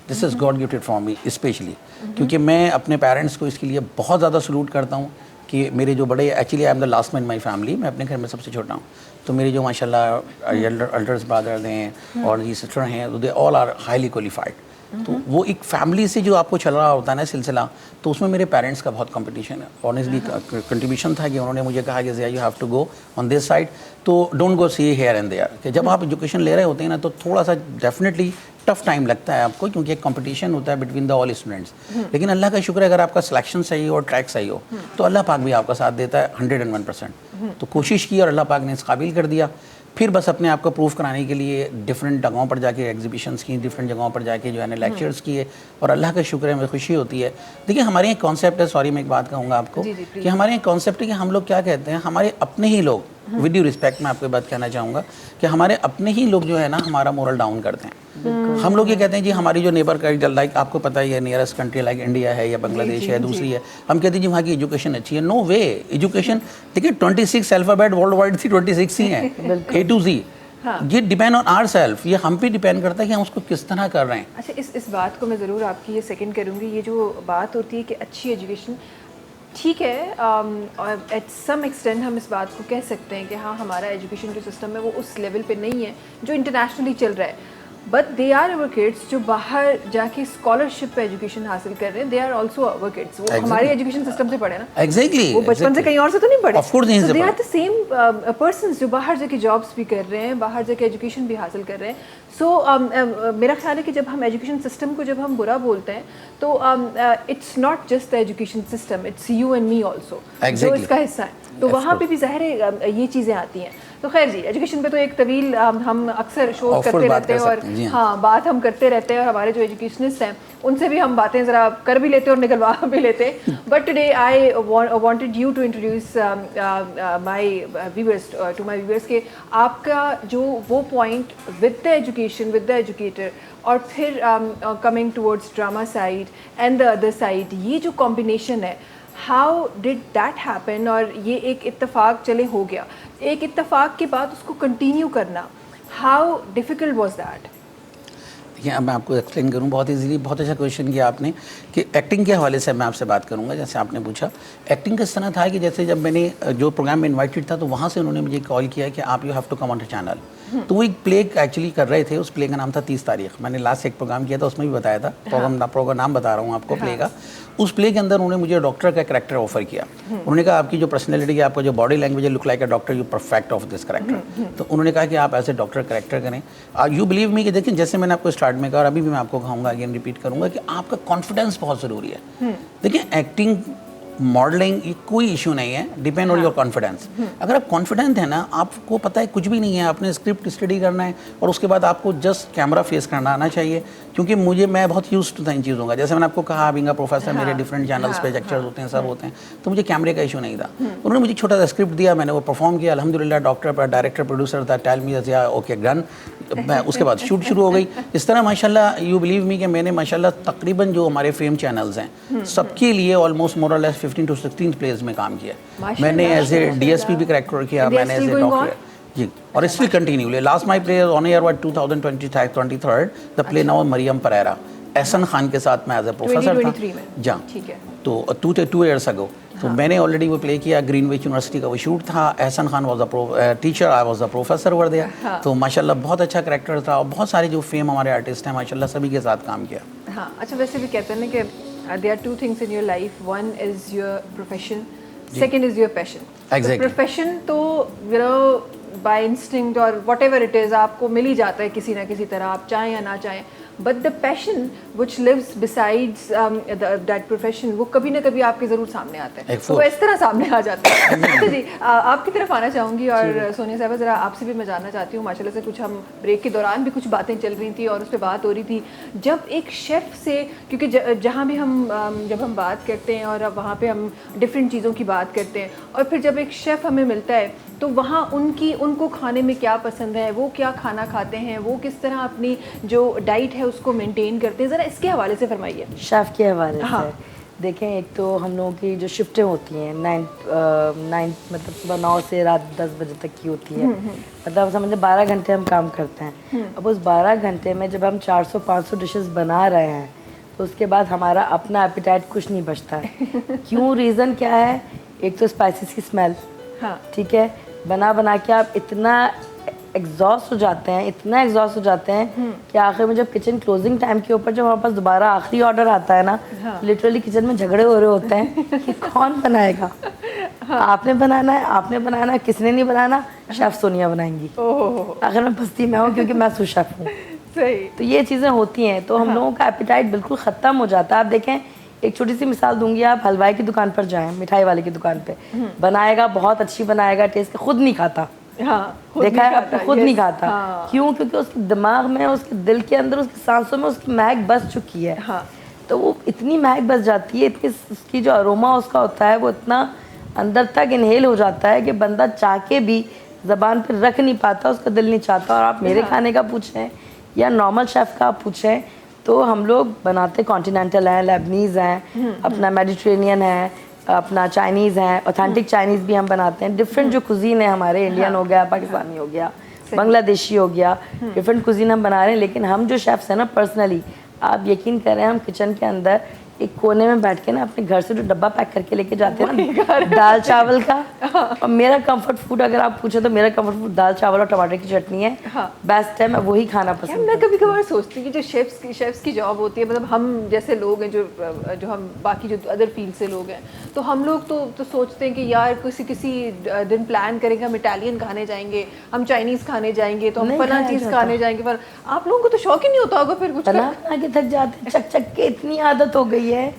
This is God gifted for me especially. क्योंकि मैं अपने पेरेंट्स को इसके लिए बहुत ज़्यादा सलूट करता हूँ कि मेरे जो बड़े, actually I am the last man in my family, मैं अपने घर में सबसे छोटा हूँ, तो मेरे जो माशाल्लाह एल्डर्स ब्रदर्स हैं और ये सिस्टर हैं, they all are highly qualified. तो वो एक फैमिली से जो आपको चल रहा होता है ना सिलसिला, तो उसमें मेरे पेरेंट्स का बहुत कंपटीशन है। ऑनेस्टली कंट्रीब्यूशन था कि उन्होंने मुझे कहा कि you have to go on this side, तो don't go see here and there. कि जब आप एजुकेशन ले रहे होते हैं ना, तो थोड़ा सा डेफिनेटली टफ टाइम लगता है आपको, क्योंकि एक कंपटीशन होता है बिटवीन द ऑल स्टूडेंट्स। लेकिन अल्लाह का शुक्र है, अगर आपका सिलेक्शन सही हो और ट्रैक सही हो, तो अल्लाह पाक भी आपका साथ देता है 101%। तो कोशिश की और अल्लाह पाक ने इस काबिल कर दिया। फिर बस अपने आप को प्रूव कराने के लिए डिफरेंट जगहों पर जाके एग्जीबिशंस की, डिफरेंट जगहों पर जाके जो है ना लेक्चर्स किए, और अल्लाह का शुक्र है, मुझे खुशी होती है। देखिए हमारे एक कॉन्सेप्ट है, सॉरी मैं एक बात कहूँगा आपको, कि हमारे एक कॉन्सेप्ट है कि हम लोग क्या कहते हैं, हमारे अपने ही लोग, विद ड्यू रिस्पेक्ट मैं आपको ये बात कहना चाहूँगा कि हमारे अपने ही लोग जो है ना हमारा मोरल डाउन करते हैं। हम लोग ये कहते हैं जी हमारी जो नेबर का, लाइक आपको पता ही है, नियरेस्ट कंट्री लाइक इंडिया है या बांग्लादेश है, दूसरी है, हम कहते हैं जी वहाँ की एजुकेशन अच्छी है। नो वे, एजुकेशन देखिए 26 अल्फ़ाबेट वर्ल्ड वाइड थी, 26 ही हैं A to Z। ये डिपेंड ऑन आवर सेल्फ, ये हम पे डिपेंड करता है कि हम उसको किस तरह कर रहे हैं। अच्छा, इस बात को मैं ज़रूर आपकी ये सेकंड करूँगी। ये जो बात होती है कि अच्छी एजुकेशन, ठीक है, और एट सम एक्सटेंट हम इस बात को कह सकते हैं कि हाँ, हमारा एजुकेशन जो सिस्टम है वो उस लेवल पे नहीं है जो इंटरनेशनली चल रहा है। But they are our kids जो बाहर जाके स्कॉलरशिप पे एजुकेशन हासिल कर रहे हैं, they are also our kids. वो हमारे एजुकेशन सिस्टम से पढ़े ना, एग्जैक्टली, वो बचपन से कहीं और से तो नहीं पढ़े। ऑफ कोर्स नहीं, they are the same persons जो बाहर जाके जॉब्स भी कर रहे हैं, बाहर जाके एजुकेशन भी हासिल कर रहे हैं। सो मेरा ख्याल है कि जब हम एजुकेशन सिस्टम को जब हम बुरा बोलते हैं, तो it's not just the education system, it's you and me also जो इसका हिस्सा है। तो वहाँ पे भी ज़ाहिर है ये चीज़ें आती हैं। तो खैर जी, एजुकेशन पे तो एक तवील हम अक्सर शोध करते रहते हैं, और हाँ, बात हम करते रहते हैं, और हमारे जो एजुकेशनिस्ट हैं उनसे भी हम बातें ज़रा कर भी लेते हैं और निकलवा भी लेते हैं। But today I wanted you to introduce my viewers to my viewers के आपका जो वो point with the education, with the educator, और फिर coming towards drama side and the other side, ये जो कॉम्बिनेशन है, हाउ डिड दैट हैपन? और ये एक इत्तेफाक चले हो गया, एक इत्तेफाक के बाद उसको कंटिन्यू करना, हाउ डिफ़िकल्ट वाज दैट? देखिए अब मैं आपको एक्सप्लेन करूँ बहुत इजीली। बहुत अच्छा क्वेश्चन किया आपने कि एक्टिंग के हवाले से मैं आपसे बात करूँगा। जैसे आपने पूछा, एक्टिंग किस तरह था कि जैसे जब मैंने जो प्रोग्राम में इनवाइटेड था, तो वहाँ से उन्होंने मुझे कॉल किया कि आप you have to come on the channel. तो वो एक प्ले एक्चुअली कर रहे थे, उस प्ले का नाम था 30 तारीख। मैंने लास्ट एक प्रोग्राम किया था, उसमें भी बताया था, प्रोग्राम नाम बता रहा हूँ आपको प्ले का। उस प्ले के अंदर उन्होंने मुझे डॉक्टर का कैरेक्टर ऑफर किया। उन्होंने कहा आपकी जो पर्सनैलिटी है, आपका जो बॉडी लैंग्वेज है, look like a doctor, you perfect of this character. तो उन्होंने कहा कि आप ऐसे डॉक्टर कैरेक्टर करें। यू बिलीव मी कि देखिए, जैसे मैंने आपको स्टार्ट में कहा और अभी भी मैं आपको कहूँगा, अगेन रिपीट करूँगा, कि आपका कॉन्फिडेंस बहुत ज़रूरी है। देखिए एक्टिंग, मॉडलिंग, ये कोई इशू नहीं है, डिपेंड ऑन योर कॉन्फिडेंस। अगर आप कॉन्फिडेंट है ना, आपको पता है कुछ भी नहीं है, आपने स्क्रिप्ट स्टडी करना है और उसके बाद आपको जस्ट कैमरा फेस करना आना चाहिए। क्योंकि मैं बहुत यूज टू था इन चीज़ों का। जैसे मैंने आपको कहा, बीइंग अ प्रोफेसर, मेरे डिफरेंट चैनल्स पे लेक्चर्स होते हैं, सब होते हैं, तो मुझे कैमरे का इशू नहीं था। उन्होंने मुझे छोटा सा स्क्रिप्ट दिया, मैंने वो परफॉर्म किया, अल्हम्दुलिल्लाह। डॉक्टर डायरेक्टर प्रोड्यूसर था, टेल मी ओके डन। मैं उसके बाद शूट शुरू हो गई। इस तरह माशाल्लाह, यू बिलीव मी कि मैंने माशाल्लाह तकरीबन जो हमारे फेम चैनल्स हैं, सबके लिए ऑलमोस्ट मोर और लेस 15 to 16 प्लेस में काम किया। मैंने एज ए DSP भी करेक्टर किया, मैंने एज ए डॉक्टर, जी, और still continue. Last my play on air was 2023 the play now Mariam Perera, Ehsan Khan के साथ मैं एज ए प्रोफेसर 2023 में। था। जहाँ ठीक है। तो 2 years ago तो मैंने ऑलरेडी वो प्ले किया, ग्रीनविच यूनिवर्सिटी का वो शूट था, Ehsan Khan was the teacher, I was the professor over there. तो माशाल्लाह बहुत अच्छा कैरेक्टर था, और बहुत सारे जो फेम हमारे आर्टिस्ट हैं माशाल्लाह सभी के साथ काम किया। हाँ, अच्छा वैसे भी कहते हैं ना कि there are 2 things in your life, one is your profession, second is your passion. Exactly. Profession तो यू नो बाय इंस्टिंक्ट और व्हाटएवर इट इज आपको मिल ही जाता है किसी ना किसी तरह, आप चाहें या ना चाहें, but the passion which lives besides that profession वो कभी ना कभी आपके ज़रूर सामने आता है, तो वो इस तरह सामने आ जाता है। अच्छा जी, आपकी तरफ आना चाहूँगी और सोनिया साहबा ज़रा आपसे भी मैं जानना चाहती हूँ, माशाल्लाह से कुछ हम ब्रेक के दौरान भी कुछ बातें चल रही थी और उस पर बात हो रही थी, जब एक शेफ़ से, क्योंकि जहाँ भी हम जब हम बात करते हैं और वहाँ पे हम डिफरेंट चीज़ों की बात करते हैं, और फिर जब एक शेफ़ हमें मिलता है तो वहाँ उनको खाने में क्या पसंद है, वो क्या खाना खाते हैं, वो किस तरह अपनी जो डाइट है उसको मेंटेन करते हैं, ज़रा इसके हवाले से फरमाइए। शेफ़ के हवाले हाँ। से देखें, एक तो हम लोगों की जो शिफ्टें होती हैं 9 मतलब सुबह 9 से रात 10 बजे तक की होती है, मतलब समझ लें 12 घंटे हम काम करते हैं। अब उस 12 घंटे में जब हम 400-500 डिशेस बना रहे हैं तो उसके बाद हमारा अपना एपिटाइट कुछ नहीं बचता है। क्यों, रीज़न क्या है? एक तो स्पाइसेस की स्मेल, हाँ ठीक है, बना के आप इतना एग्जॉस्ट हो जाते हैं, इतना एग्जॉस्ट हो जाते हैं कि आखिर में जब किचन क्लोजिंग टाइम के ऊपर जब हमारे पास दोबारा आखिरी ऑर्डर आता है ना, लिटरली किचन में झगड़े हो रहे होते हैं कि कौन बनाएगा। आपने बनाना है, किसने नहीं बनाना, शेफ सोनिया बनाएंगी। आखिर में बस्ती में हूँ क्योंकि मैं सूस शेफ हूँ। सही। तो ये चीज़ें होती हैं, तो हम लोगों का एपिटाइट बिल्कुल ख़त्म हो जाता है। आप देखें, एक छोटी सी मिसाल दूंगी, आप हलवाई की दुकान पर जाएं, मिठाई वाले की दुकान पे, बनाएगा, बहुत अच्छी बनाएगा, टेस्ट के खुद नहीं खाता। हाँ, देखा है आपने, खुद नहीं खाता। हाँ। क्यों? क्योंकि उसके दिमाग में, उसके दिल के अंदर, उसकी सांसों में उसकी महक बस चुकी है। हाँ। तो वो इतनी महक बस जाती है, इतनी उसकी जो अरोमा उसका होता है वो इतना अंदर तक इनहेल हो जाता है कि बंदा चाह के भी ज़बान पर रख नहीं पाता, उसका दिल नहीं चाहता। और आप मेरे खाने का पूछें या नॉर्मल शेफ़ का आप पूछें तो हम लोग बनाते कॉन्टिनेंटल हैं, लेबनीज़ हैं, अपना मेडिटेरेनियन है, अपना चाइनीज़ हैं, ऑथेंटिक चाइनीज़ भी हम बनाते हैं। डिफरेंट जो कुजीन है हमारे, इंडियन हो गया, पाकिस्तानी हो गया, बांग्लादेशी हो गया, डिफरेंट कुजीन हम बना रहे हैं। लेकिन हम जो शेफ्स हैं ना, पर्सनली आप यकीन करें, हम किचन के अंदर एक कोने में बैठ के ना अपने घर से जो डब्बा पैक करके लेके जाते हैं ना दाल चावल का, और मेरा कंफर्ट फूड अगर आप पूछे तो मेरा कंफर्ट फूड दाल चावल और टमाटर की चटनी है। बेस्ट है, मैं वही खाना पसंद। मैं कभी कभार सोचती हूँ कि जो शेफ्स की जॉब होती है, मतलब हम जैसे लोग हैं जो हम बाकी जो अदर फील्ड से लोग हैं, तो हम लोग तो सोचते हैं कि यार किसी दिन प्लान करेंगे, हम इटालियन खाने जाएंगे, हम चाइनीज़ खाने जाएंगे, तो हम फला चीज़ खाने जाएंगे। पर आप लोगों को तो शौक ही नहीं होता होगा फिर कुछ बना के थक जाते, चक के इतनी आदत हो गई है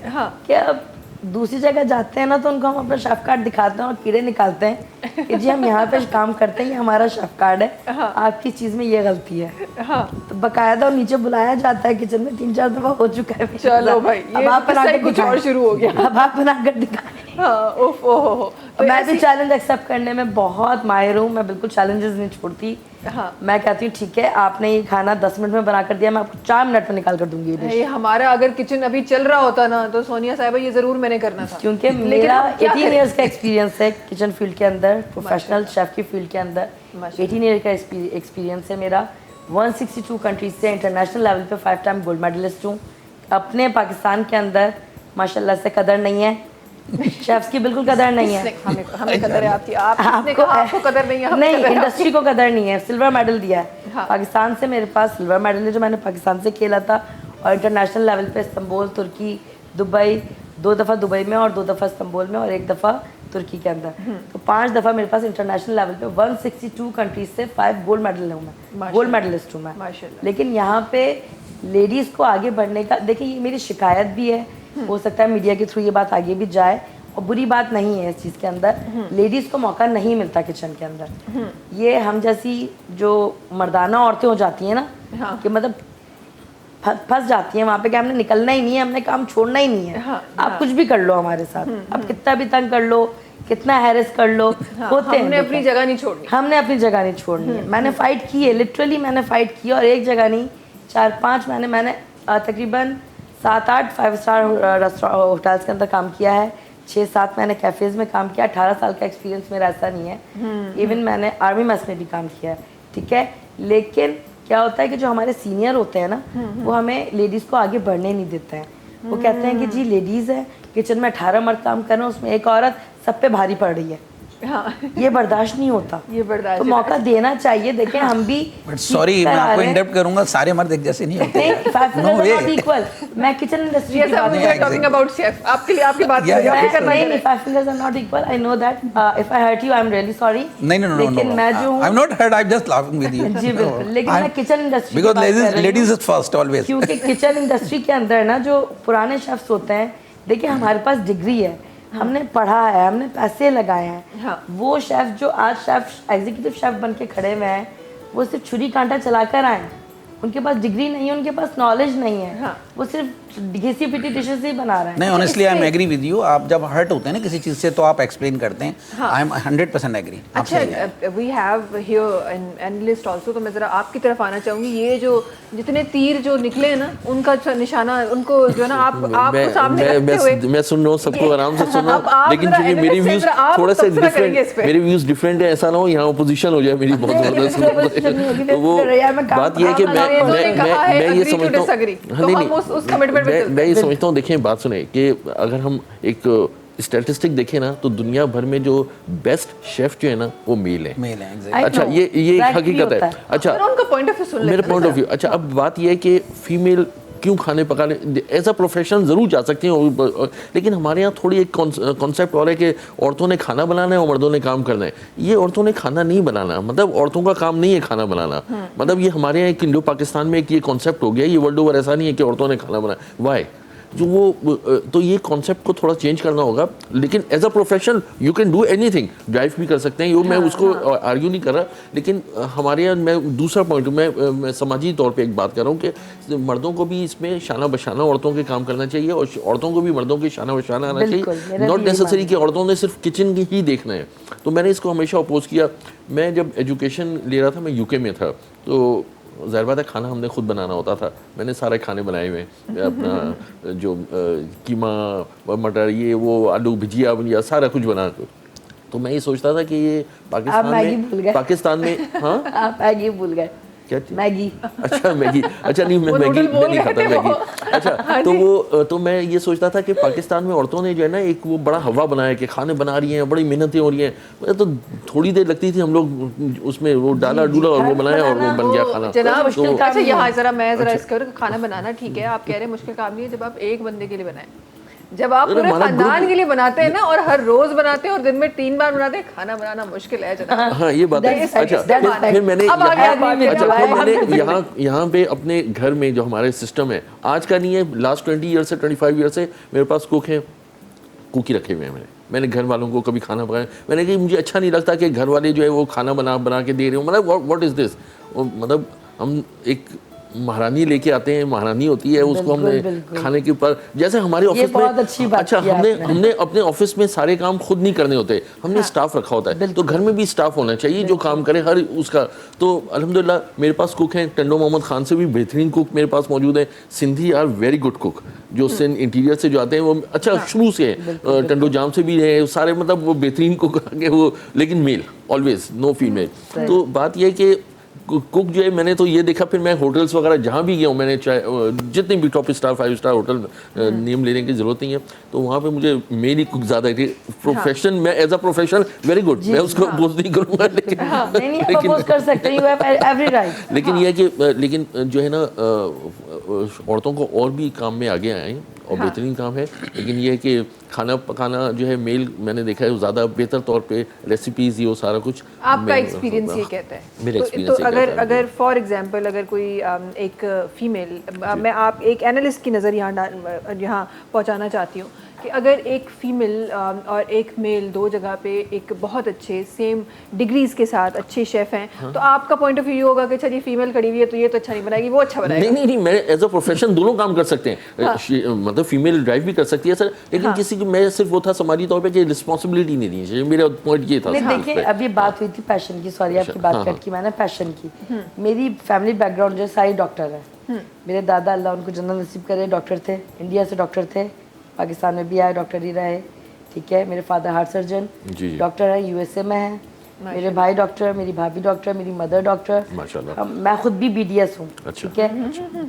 कि अब दूसरी जगह जाते हैं ना तो उनको हम अपना शेफ कार्ड दिखाते हैं और कीड़े निकालते हैं कि जी हम यहाँ पे काम करते हैं, ये हमारा शेफ कार्ड है, आपकी चीज़ में ये गलती है। तो बकायदा और नीचे बुलाया जाता है किचन में, 3-4 दफ़ा हो चुका है। चलो भाई, अब आप बनाकर कुछ और शुरू हो गया। अब आप बनाकर दिखाएं। तो मैं भी चैलेंज एक्सेप्ट करने में बहुत माहिर हूँ, मैं बिल्कुल चैलेंजेस नहीं छोड़ती। मैं कहती हूँ ठीक है, आपने ये खाना 10 मिनट में बना कर दिया, मैं आपको 4 मिनट में निकाल कर दूंगी ये हमारा अगर किचन अभी चल रहा होता ना तो सोनिया साहिबा ये जरूर मैंने करना था, क्योंकि मेरा 18 ईयर्स का एक्सपीरियंस है किचन फील्ड के अंदर, प्रोफेशनल शेफ की फील्ड के अंदर 18 ईयर का एक्सपीरियंस है मेरा। 162 कंट्रीज से इंटरनेशनल लेवल पे 5 टाइम गोल्ड मेडलिस्ट हूँ। अपने पाकिस्तान के अंदर माशाल्लाह से कदर नहीं है, शेफ्स की बिल्कुल कदर नहीं है। हमें कदर है आपकी, आपको कदर नहीं है। नहीं, इंडस्ट्री को कदर नहीं है। सिल्वर मेडल दिया है पाकिस्तान से, मेरे पास सिल्वर मेडल है जो मैंने पाकिस्तान से खेला था, और इंटरनेशनल लेवल पे इस्तांबुल, तुर्की, दुबई, 2 दफ़ा दुबई में और 2 दफ़ा इस्तांबुल में और 1 दफ़ा तुर्की के अंदर, तो 5 दफ़ा मेरे पास इंटरनेशनल लेवल पे 162 कंट्रीज से 5 गोल्ड मेडल हूँ मैं, गोल्ड मेडलिस्ट हूँ मैं। लेकिन यहाँ पे लेडीज़ को आगे बढ़ने का, देखिए ये मेरी शिकायत भी है, हो सकता है मीडिया के थ्रू ये बात आगे भी जाए, और बुरी बात नहीं है इस चीज़ के अंदर। लेडीज़ को मौका नहीं मिलता किचन के अंदर। ये हम जैसी जो मर्दाना औरतें हो जाती हैं ना, कि मतलब फंस जाती हैं वहाँ पे कि हमने निकलना ही नहीं है, हमने काम छोड़ना ही नहीं है। आप कुछ भी कर लो हमारे साथ, आप कितना भी तंग कर लो, कितना हैरेस कर लो, होते हैं। हमने अपनी जगह नहीं छोड़नी, हमने अपनी जगह नहीं छोड़नी है। मैंने फ़ाइट की है, लिटरली मैंने फ़ाइट की, और एक जगह नहीं 4-5 मैंने तकरीबन 7-8 5 स्टार होटल्स के अंदर काम किया है, 6-7 मैंने कैफ़ेज़ में काम किया, 18 साल का एक्सपीरियंस मेरा ऐसा नहीं है। इवन मैंने आर्मी मेस में भी काम किया है, ठीक है। लेकिन क्या होता है कि जो हमारे सीनियर होते हैं ना, वो हमें लेडीज़ को आगे बढ़ने नहीं देते हैं। वो कहते हैं कि जी लेडीज़ है, किचन में 18 मर्द काम कर रहे हैं, उसमें एक औरत सब पे भारी पड़ रही है। हाँ ये बर्दाश्त नहीं होता, ये बर्दाश्त तो मौका देना चाहिए। देखें हम भी बट सॉरी, मैं आपको इंटरप्ट करूंगा, सारे मर्द एक जैसे नहीं होते। नहीं, 5 No way. fingers are not equal। मैं किचन इंडस्ट्री की बात Yes, टॉकिंग अबाउट शेफ, आपके लिए आपकी बात Yeah, yeah, करना नहीं, है। 5 fingers are not equal। I know that। If I hurt you, I'm really sorry। नहीं नो नो नो, लेकिन मैं जो हूँ, I'm not hurt, I'm just laughing with you। जी बिल्कुल, लेकिन मैं kitchen industry Because ladies is first always। क्योंकि किचन इंडस्ट्री के अंदर ना जो पुराने शेफ्स होते हैं, देखिए हमारे पास डिग्री है, हमने पढ़ा है, हमने पैसे लगाए हैं। हाँ। वो शेफ जो आज शेफ एग्जीक्यूटिव शेफ बन के खड़े हुए हैं, वो सिर्फ छुरी कांटा चलाकर आए, उनके पास डिग्री नहीं है, उनके पास नॉलेज नहीं है। हाँ। वो सिर्फ घिसी पिटी डिशेस ही बना रहे हैं। नहीं, honestly I am agree with you. आप जब हर्ट होते हैं ना किसी चीज से, तो आप एक्सप्लेन करते हैं। I am 100% agree. अच्छा, we have here an analyst also, तो मैं जरा आपकी तरफ आना चाहूंगी। ये जो जितने तीर जो निकले हैं ना, उनका निशाना, उनको जो है ना, आपको सामने रखते हुए मैं सुन रहा हूँ, सबको आराम से सुन रहा अब आप हूँ, लेकिन जरा चूंकि मेरी analyst व्यूज हैं, आप थोड़ा सा तबसरा करेंगे इस डिफरेंट, पे। मेरे व्यूज डिफरेंट है, ऐसा ना हो यहाँ अपोजिशन हो जाए मेरी बहुत opposition नहीं होगी, तो वो मैं काम बात ये है कि इन्होंने कहा है मैं ये agree to समझता disagree, हूँ, तो नहीं, हम उस कमिटमेंट पे चलते मैं ये समझता हूँ, देखिए बात सुने कि अगर हम एक स्टैटिस्टिक देखें ना, तो दुनिया भर में जो बेस्ट शेफ जो है ना, वो मेल है। मेल है, exactly। I अच्छा, know, ये एक that भी हकीकत है। होता अच्छा, हैं। उनका पॉइंट ऑफ व्यू सुन लेते मेरा हैं पॉइंट ऑफ व्यू, अच्छा अब बात यह है कि फीमेल क्यों खाने पकाने एज अ प्रोफेशन ज़रूर जा सकती हैं, लेकिन हमारे यहाँ थोड़ी एक कॉन्सेप्ट और है कि औरतों ने खाना बनाना है और मर्दों ने काम करना है। ये औरतों ने खाना नहीं बनाना, मतलब औरतों का काम नहीं है खाना बनाना। मतलब ये हमारे यहाँ एक इंडो पाकिस्तान में एक ये कॉन्सेप्ट हो गया, ये वर्ल्ड ओवर ऐसा नहीं है कि औरतों ने खाना बनाया। वाई जो वो, तो ये कॉन्सेप्ट को थोड़ा चेंज करना होगा। लेकिन as a profession you can do anything, drive भी कर सकते हैं, ये मैं उसको आर्ग्यू नहीं कर रहा। लेकिन हमारे यहाँ मैं दूसरा पॉइंट, मैं समाजी तौर पे एक बात कर रहा हूँ कि मर्दों को भी इसमें शाना बशाना औरतों के काम करना चाहिए, और औरतों को भी मर्दों के शाना बशाना आना चाहिए। नॉट नेसेसरी कि औरतों ने सिर्फ किचन ही देखना है। तो मैंने इसको हमेशा अपोज किया। मैं जब एजुकेशन ले रहा था, मैं यूके में था, तो ज़ाहिर बात है खाना हमने खुद बनाना होता था। मैंने सारे खाने बनाए हुए, अपना जो कीमा, मटर, ये वो, आलू भुजिया या सारा कुछ बना। तो मैं ये सोचता था कि ये पाकिस्तान में हाँ आप मैगी भूल गए। क्या चीज़? मैगी। अच्छा मैगी, अच्छा नहीं मैं वो मैगी नूडल बोल मैं नहीं रहे खाता थे मैगी। वो। अच्छा तो वो तो मैं ये सोचता था कि पाकिस्तान में औरतों ने जो है ना एक वो बड़ा हवा बनाया कि खाने बना रही हैं, बड़ी मेहनतें हो रही हैं। मैं तो थोड़ी देर लगती थी, हम लोग उसमें वो डाला डूला और वो बनाया और वो बन गया खाना। जनाब तो अच्छा, यहाँ मैं इसको खाना बनाना ठीक है, आप कह रहे हैं मुश्किल काम नहीं है। जब आप एक बंदे के लिए बनाएं, जब आप पूरे खानदान के लिए बनाते हैं ना, और हर रोज बनाते हैं और दिन में 3 बार बनाते हैं, खाना बनाना मुश्किल है जनाब। हाँ ये बात है। अच्छा फिर मैंने यहाँ पे अपने घर में जो हमारे सिस्टम है, आज का नहीं है, लास्ट 20 ईयर से 25 ईयर से मेरे पास कुक है, कुकी रखे हुए हैं। मैंने घर वालों को कभी खाना पकाया, मैंने कहा मुझे अच्छा नहीं लगता कि घर वाले जो है वो खाना बना के दे रहे हो। मतलब व्हाट इज़ दिस, मतलब हम एक महारानी लेके आते हैं, महारानी होती है, उसको हमने खाने के ऊपर, जैसे हमारे ऑफिस में अच्छी बात अच्छा हमने अपने ऑफिस में सारे काम खुद नहीं करने होते, हमने स्टाफ रखा होता है। तो घर में भी स्टाफ होना चाहिए जो काम करे हर उसका। तो अल्हम्दुलिल्लाह मेरे पास कुक हैं, टंडो मोहम्मद खान से भी बेहतरीन कुक मेरे पास मौजूद है। Sindhi are very good cook, जो सिंध इंटीरियर से जो आते हैं वो अच्छा शुरू से है, टंडो जाम से भी है सारे, मतलब वो बेहतरीन कुक आगे वो, लेकिन मेल ऑलवेज, नो फीमेल। तो बात यह है कि कुक जो है, मैंने तो ये देखा, फिर मैं होटल्स वगैरह जहाँ भी गया हूँ, मैंने चाहे जितने भी top star 5 star hotel, name लेने की ज़रूरत नहीं है, तो वहाँ पे मुझे मेरी कुक ज़्यादा है। प्रोफेशन मैं as a profession very good, मैं उसको अपोज नहीं करूँगा, लेकिन ये है कि लेकिन जो है ना औरतों को और भी काम में आगे आए और बेहतरीन काम है। लेकिन ये है कि खाना पकाना जो है मेल, मैंने देखा है वो ज़्यादा बेहतर तौर पे रेसिपीज़, ये वो सारा कुछ आपका एक्सपीरियंस ये कहता है। मेरा एक्सपीरियंस तो अगर फॉर एग्जांपल अगर कोई एक फीमेल, मैं आप एक एनालिस्ट की नज़र यहाँ पहुँचाना चाहती हूँ कि अगर एक फीमेल और एक मेल दो जगह पे एक बहुत अच्छे सेम डिग्रीज के साथ अच्छे शेफ हैं, तो आपका पॉइंट ऑफ व्यू होगा कि अच्छा जी फीमेल खड़ी हुई है तो ये तो अच्छा नहीं बनाएगी, वो अच्छा बनाएगी। नहीं, मैं एज अ प्रोफेशन दोनों काम कर सकते हैं। मतलब फीमेल ड्राइव भी कर सकती है सर, लेकिन किसी की, मैं सिर्फ वो था समाजी तौर पे कि रिस्पॉन्सिबिलिटी नहीं दी चाहिए, मेरा पॉइंट ये था। देखिए अब ये बात हुई थी पैशन की, सॉरी आपकी बात कट की, मैंने पैशन की। मेरी फैमिली बैकग्राउंड जो सारी डॉक्टर है। मेरे दादा अल्लाह उनको जन्नत नसीब करे डॉक्टर थे, इंडिया से डॉक्टर थे, पाकिस्तान में भी आए, डॉक्टर ही रहे, ठीक है। मेरे फादर हार्ट सर्जन जी। डॉक्टर है, यूएसए में है। मेरे भाई डॉक्टर, मेरी भाभी डॉक्टर, मेरी मदर डॉक्टर, माशाल्लाह। मैं खुद भी बीडीएस हूँ, अच्छा। ठीक है,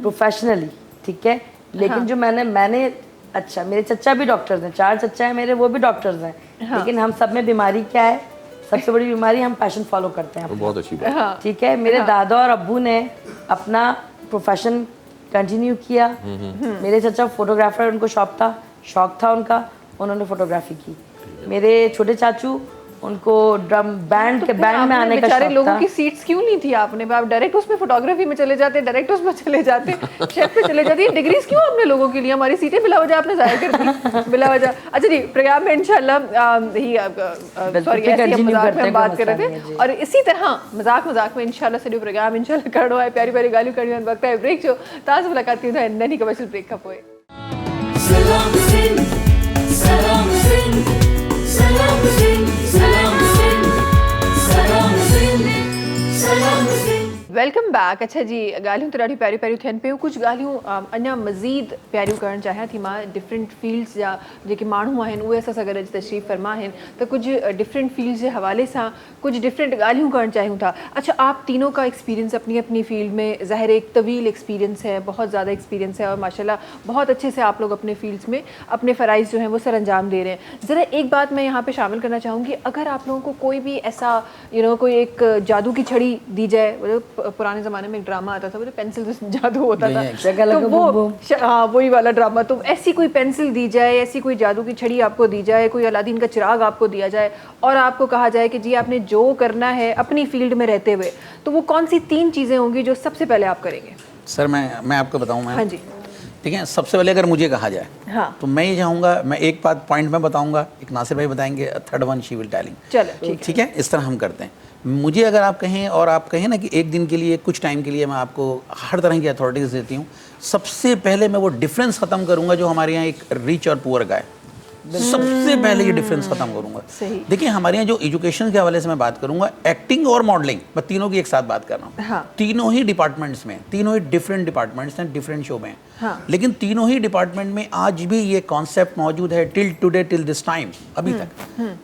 प्रोफेशनली, ठीक है। लेकिन जो मैंने अच्छा, मेरे चचा भी डॉक्टर्स हैं, 4 चचा हैं मेरे, वो भी डॉक्टर्स हैं। लेकिन हम सब में बीमारी क्या है? सबसे बड़ी बीमारी, हम पैशन फॉलो करते हैं अपना। बहुत अच्छी बात। ठीक है। मेरे दादा और अब्बू ने अपना प्रोफेशन कंटिन्यू किया। मेरे चचा फोटोग्राफर, उनको शौक था उनका, उन्होंने फोटोग्राफी की। मेरे छोटे चाचू, उनको ड्रम बैंड के बैंड में आने का बेचारे शौक लोगों था। की सीट्स क्यों नहीं थी आपने? आप डायरेक्ट उसमें फोटोग्राफी में चले जाते, डायरेक्ट उसमें चले जाते, शेफ पे चले जाते। डिग्रीज क्यों आपने लोगों के लिए? हमारी सीटें बिला वजह आपने जाया कर दी, बिला वजह। अच्छा जी, प्रोग्राम में इंशाल्लाह सॉरी ऐसे हम मजाक में हम बात कर रहे थे, और इसी तरह मजाक में इंशाल्लाह सॼो प्रोग्राम इंशाल्लाह करणो आहे। प्यारी प्यारी ॻाल्हियूं करणियूं आहिनि। वक़्तु आहे ब्रेक जो। तव्हां सां मुलाक़ात थींदो आहे नन्ही कमर्शियल ब्रेक खां पोइ। सलाम सिंध सलाम सिंध सलाम सिंध सलाम सिंध सलाम सिंध सलाम सिंध। Welcome back. अच्छा जी, ॻाल्हियूं त ॾाढियूं प्यारियूं प्यारियूं थियनि पियूं। कुझु ॻाल्हियूं अञा मज़ीद प्यारियूं करणु चाहियां थी मां। डिफरेंट फील्ड्स जा जेके माण्हू आहिनि उहे असां सां गॾु अॼु तशरीफ़ फरमा आहिनि, त कुझु डिफरेंट फील्ड्स जे हवाले सां कुछ डिफरेंट ॻाल्हियूं करणु चाहियूं था। अच्छा, आप तीनों का एक्सपीरियंस अपनी अपनी फील्ड में ज़ाहिर एक तवील एक्सपीरियंस है, बहुत ज़्यादा एक्सपीरियंस है, और माशाल्लाह बहुत अच्छे से आप लोग अपने फील्ड्स में अपने फ़राइज़ जो हैं वो सर अंजाम दे रहे हैं। ज़रा एक बात मैं यहाँ पे शामिल करना चाहूँगी, अगर आप लोगों को कोई भी ऐसा कोई एक जादू की छड़ी दी जाए, पुराने ज़माने में एक ड्रामा आता था, वो पेंसिल जादू होता था, तो वो हाँ वही वाला ड्रामा, तो ऐसी कोई पेंसिल दी जाए, ऐसी कोई जादू की छड़ी आपको दी जाए, कोई अलादीन का चिराग आपको दिया जाए और आपको कहा जाए कि जी आपने जो करना है अपनी फील्ड में रहते हुए, तो वो कौन सी 3 चीज़ें होंगी जो सबसे पहले आप करेंगे? सर मैं आपको बताऊं, मैं हाँ जी, ठीक है। सबसे पहले अगर मुझे कहा जाए, हाँ, तो मैं ये चाहूँगा, मैं एक बात पॉइंट में बताऊँगा, एक नासिर भाई बताएंगे, third one she will telling. चलो ठीक है, इस तरह हम करते हैं। मुझे अगर आप कहें, और आप कहें ना कि एक दिन के लिए, कुछ टाइम के लिए मैं आपको हर तरह की अथॉरिटीज़ देती हूँ, सबसे पहले मैं वो डिफरेंस ख़त्म करूँगा जो हमारे यहाँ एक रिच और पुअर का है। सबसे पहले ये डिफरेंस खत्म करूंगा। देखिए, हमारे यहाँ जो एजुकेशन के हवाले से मैं बात करूंगा, एक्टिंग और मॉडलिंग, मैं तीनों की एक साथ बात कर रहा हूँ। हाँ। तीनों ही डिपार्टमेंट्स में, तीनों ही डिफरेंट डिपार्टमेंट्स हैं, डिफरेंट शो में। हाँ। लेकिन तीनों ही डिपार्टमेंट में आज भी ये कॉन्सेप्ट मौजूद है till today, till this time, अभी तक,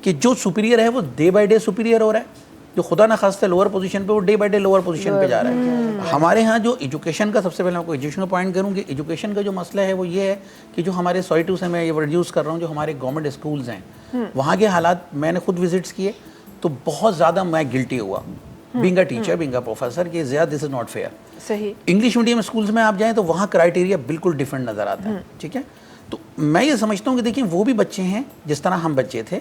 कि जो सुपीरियर है वो डे बाय डे सुपीरियर हो रहा है, जो खुदा न खास्ते लोअर पोजीशन पे, वो day by day lower position पे जा रहा है। हमारे यहाँ जो एजुकेशन का, सबसे पहले आपको एजुकेशन का पॉइंट करूँ कि एजुकेशन का जो मसला है वो ये है कि जो हमारे सॉरी टू से मैं ये रिड्यूस कर रहा हूँ, जो हमारे गवर्नमेंट स्कूल्स हैं वहाँ के हालात मैंने खुद विजिट्स किए, तो बहुत ज़्यादा मैं गिल्टी हुआ being a teacher, being a professor, कि ज़्यादा दिस इज़ नॉट फेयर। सही। इंग्लिश मीडियम स्कूल्स में आप जाएँ तो वहाँ क्राइटेरिया बिल्कुल डिफरेंट नज़र आता है। ठीक है, तो मैं ये समझता हूँ कि देखिए, वो भी बच्चे हैं जिस तरह हम बच्चे थे,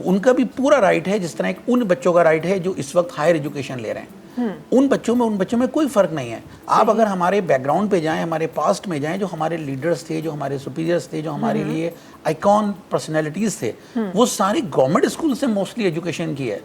उनका भी पूरा राइट है जिस तरह एक उन बच्चों का राइट है जो इस वक्त हायर एजुकेशन ले रहे हैं। उन बच्चों में कोई फ़र्क नहीं है। आप अगर हमारे बैकग्राउंड पे जाएं, हमारे पास्ट में जाएं, जो हमारे लीडर्स थे, जो हमारे सुपीरियर्स थे, जो हमारे लिए आइकॉन पर्सनैलिटीज़ थे, वो सारे गवर्नमेंट स्कूल से मोस्टली एजुकेशन की है।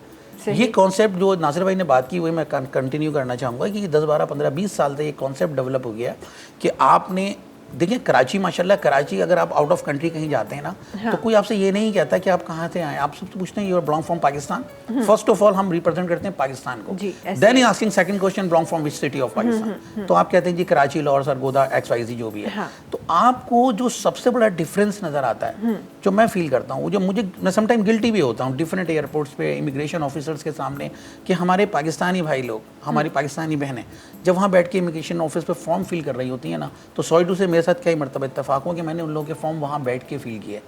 ये कॉन्सेप्ट जो नासिर भाई ने बात की, वही मैं कंटिन्यू करना चाहूँगा कि 10, 12, 15, 20 साल तक ये कॉन्सेप्ट डेवलप हो गया कि आपने देखिए, कराची, माशाल्लाह, कराची अगर आप आउट ऑफ कंट्री कहीं जाते हैं ना, तो कोई आपसे ये नहीं कहता कि आप कहाँ से आए, आप सबसे पूछते हैं you are belong from Pakistan. First of all हम रिप्रेजेंट करते हैं पाकिस्तान को, then he asking second question, belong from which city of Pakistan. तो आप कहते हैं जी कराची, लाहौर, सरगोदा, XYZ जो भी है। हाँ। तो आपको जो सबसे बड़ा डिफरेंस नज़र आता है, जो मैं फील करता हूँ, जो मैं समटाइम गिल्टी भी होता हूँ डिफरेंट एयरपोर्ट्स पे, इमिग्रेशन ऑफिसर्स के सामने, कि हमारे पाकिस्तानी भाई लोग, हमारी पाकिस्तानी बहनें जब वहाँ बैठ के इमिग्रेशन ऑफिस पे फॉर्म फिल कर रही होती है ना, तो सॉरी टू से मेरे साथ कई मरतबा इत्तेफाक हो कि मैंने उन लोगों के फॉर्म वहाँ बैठ के फिल किए।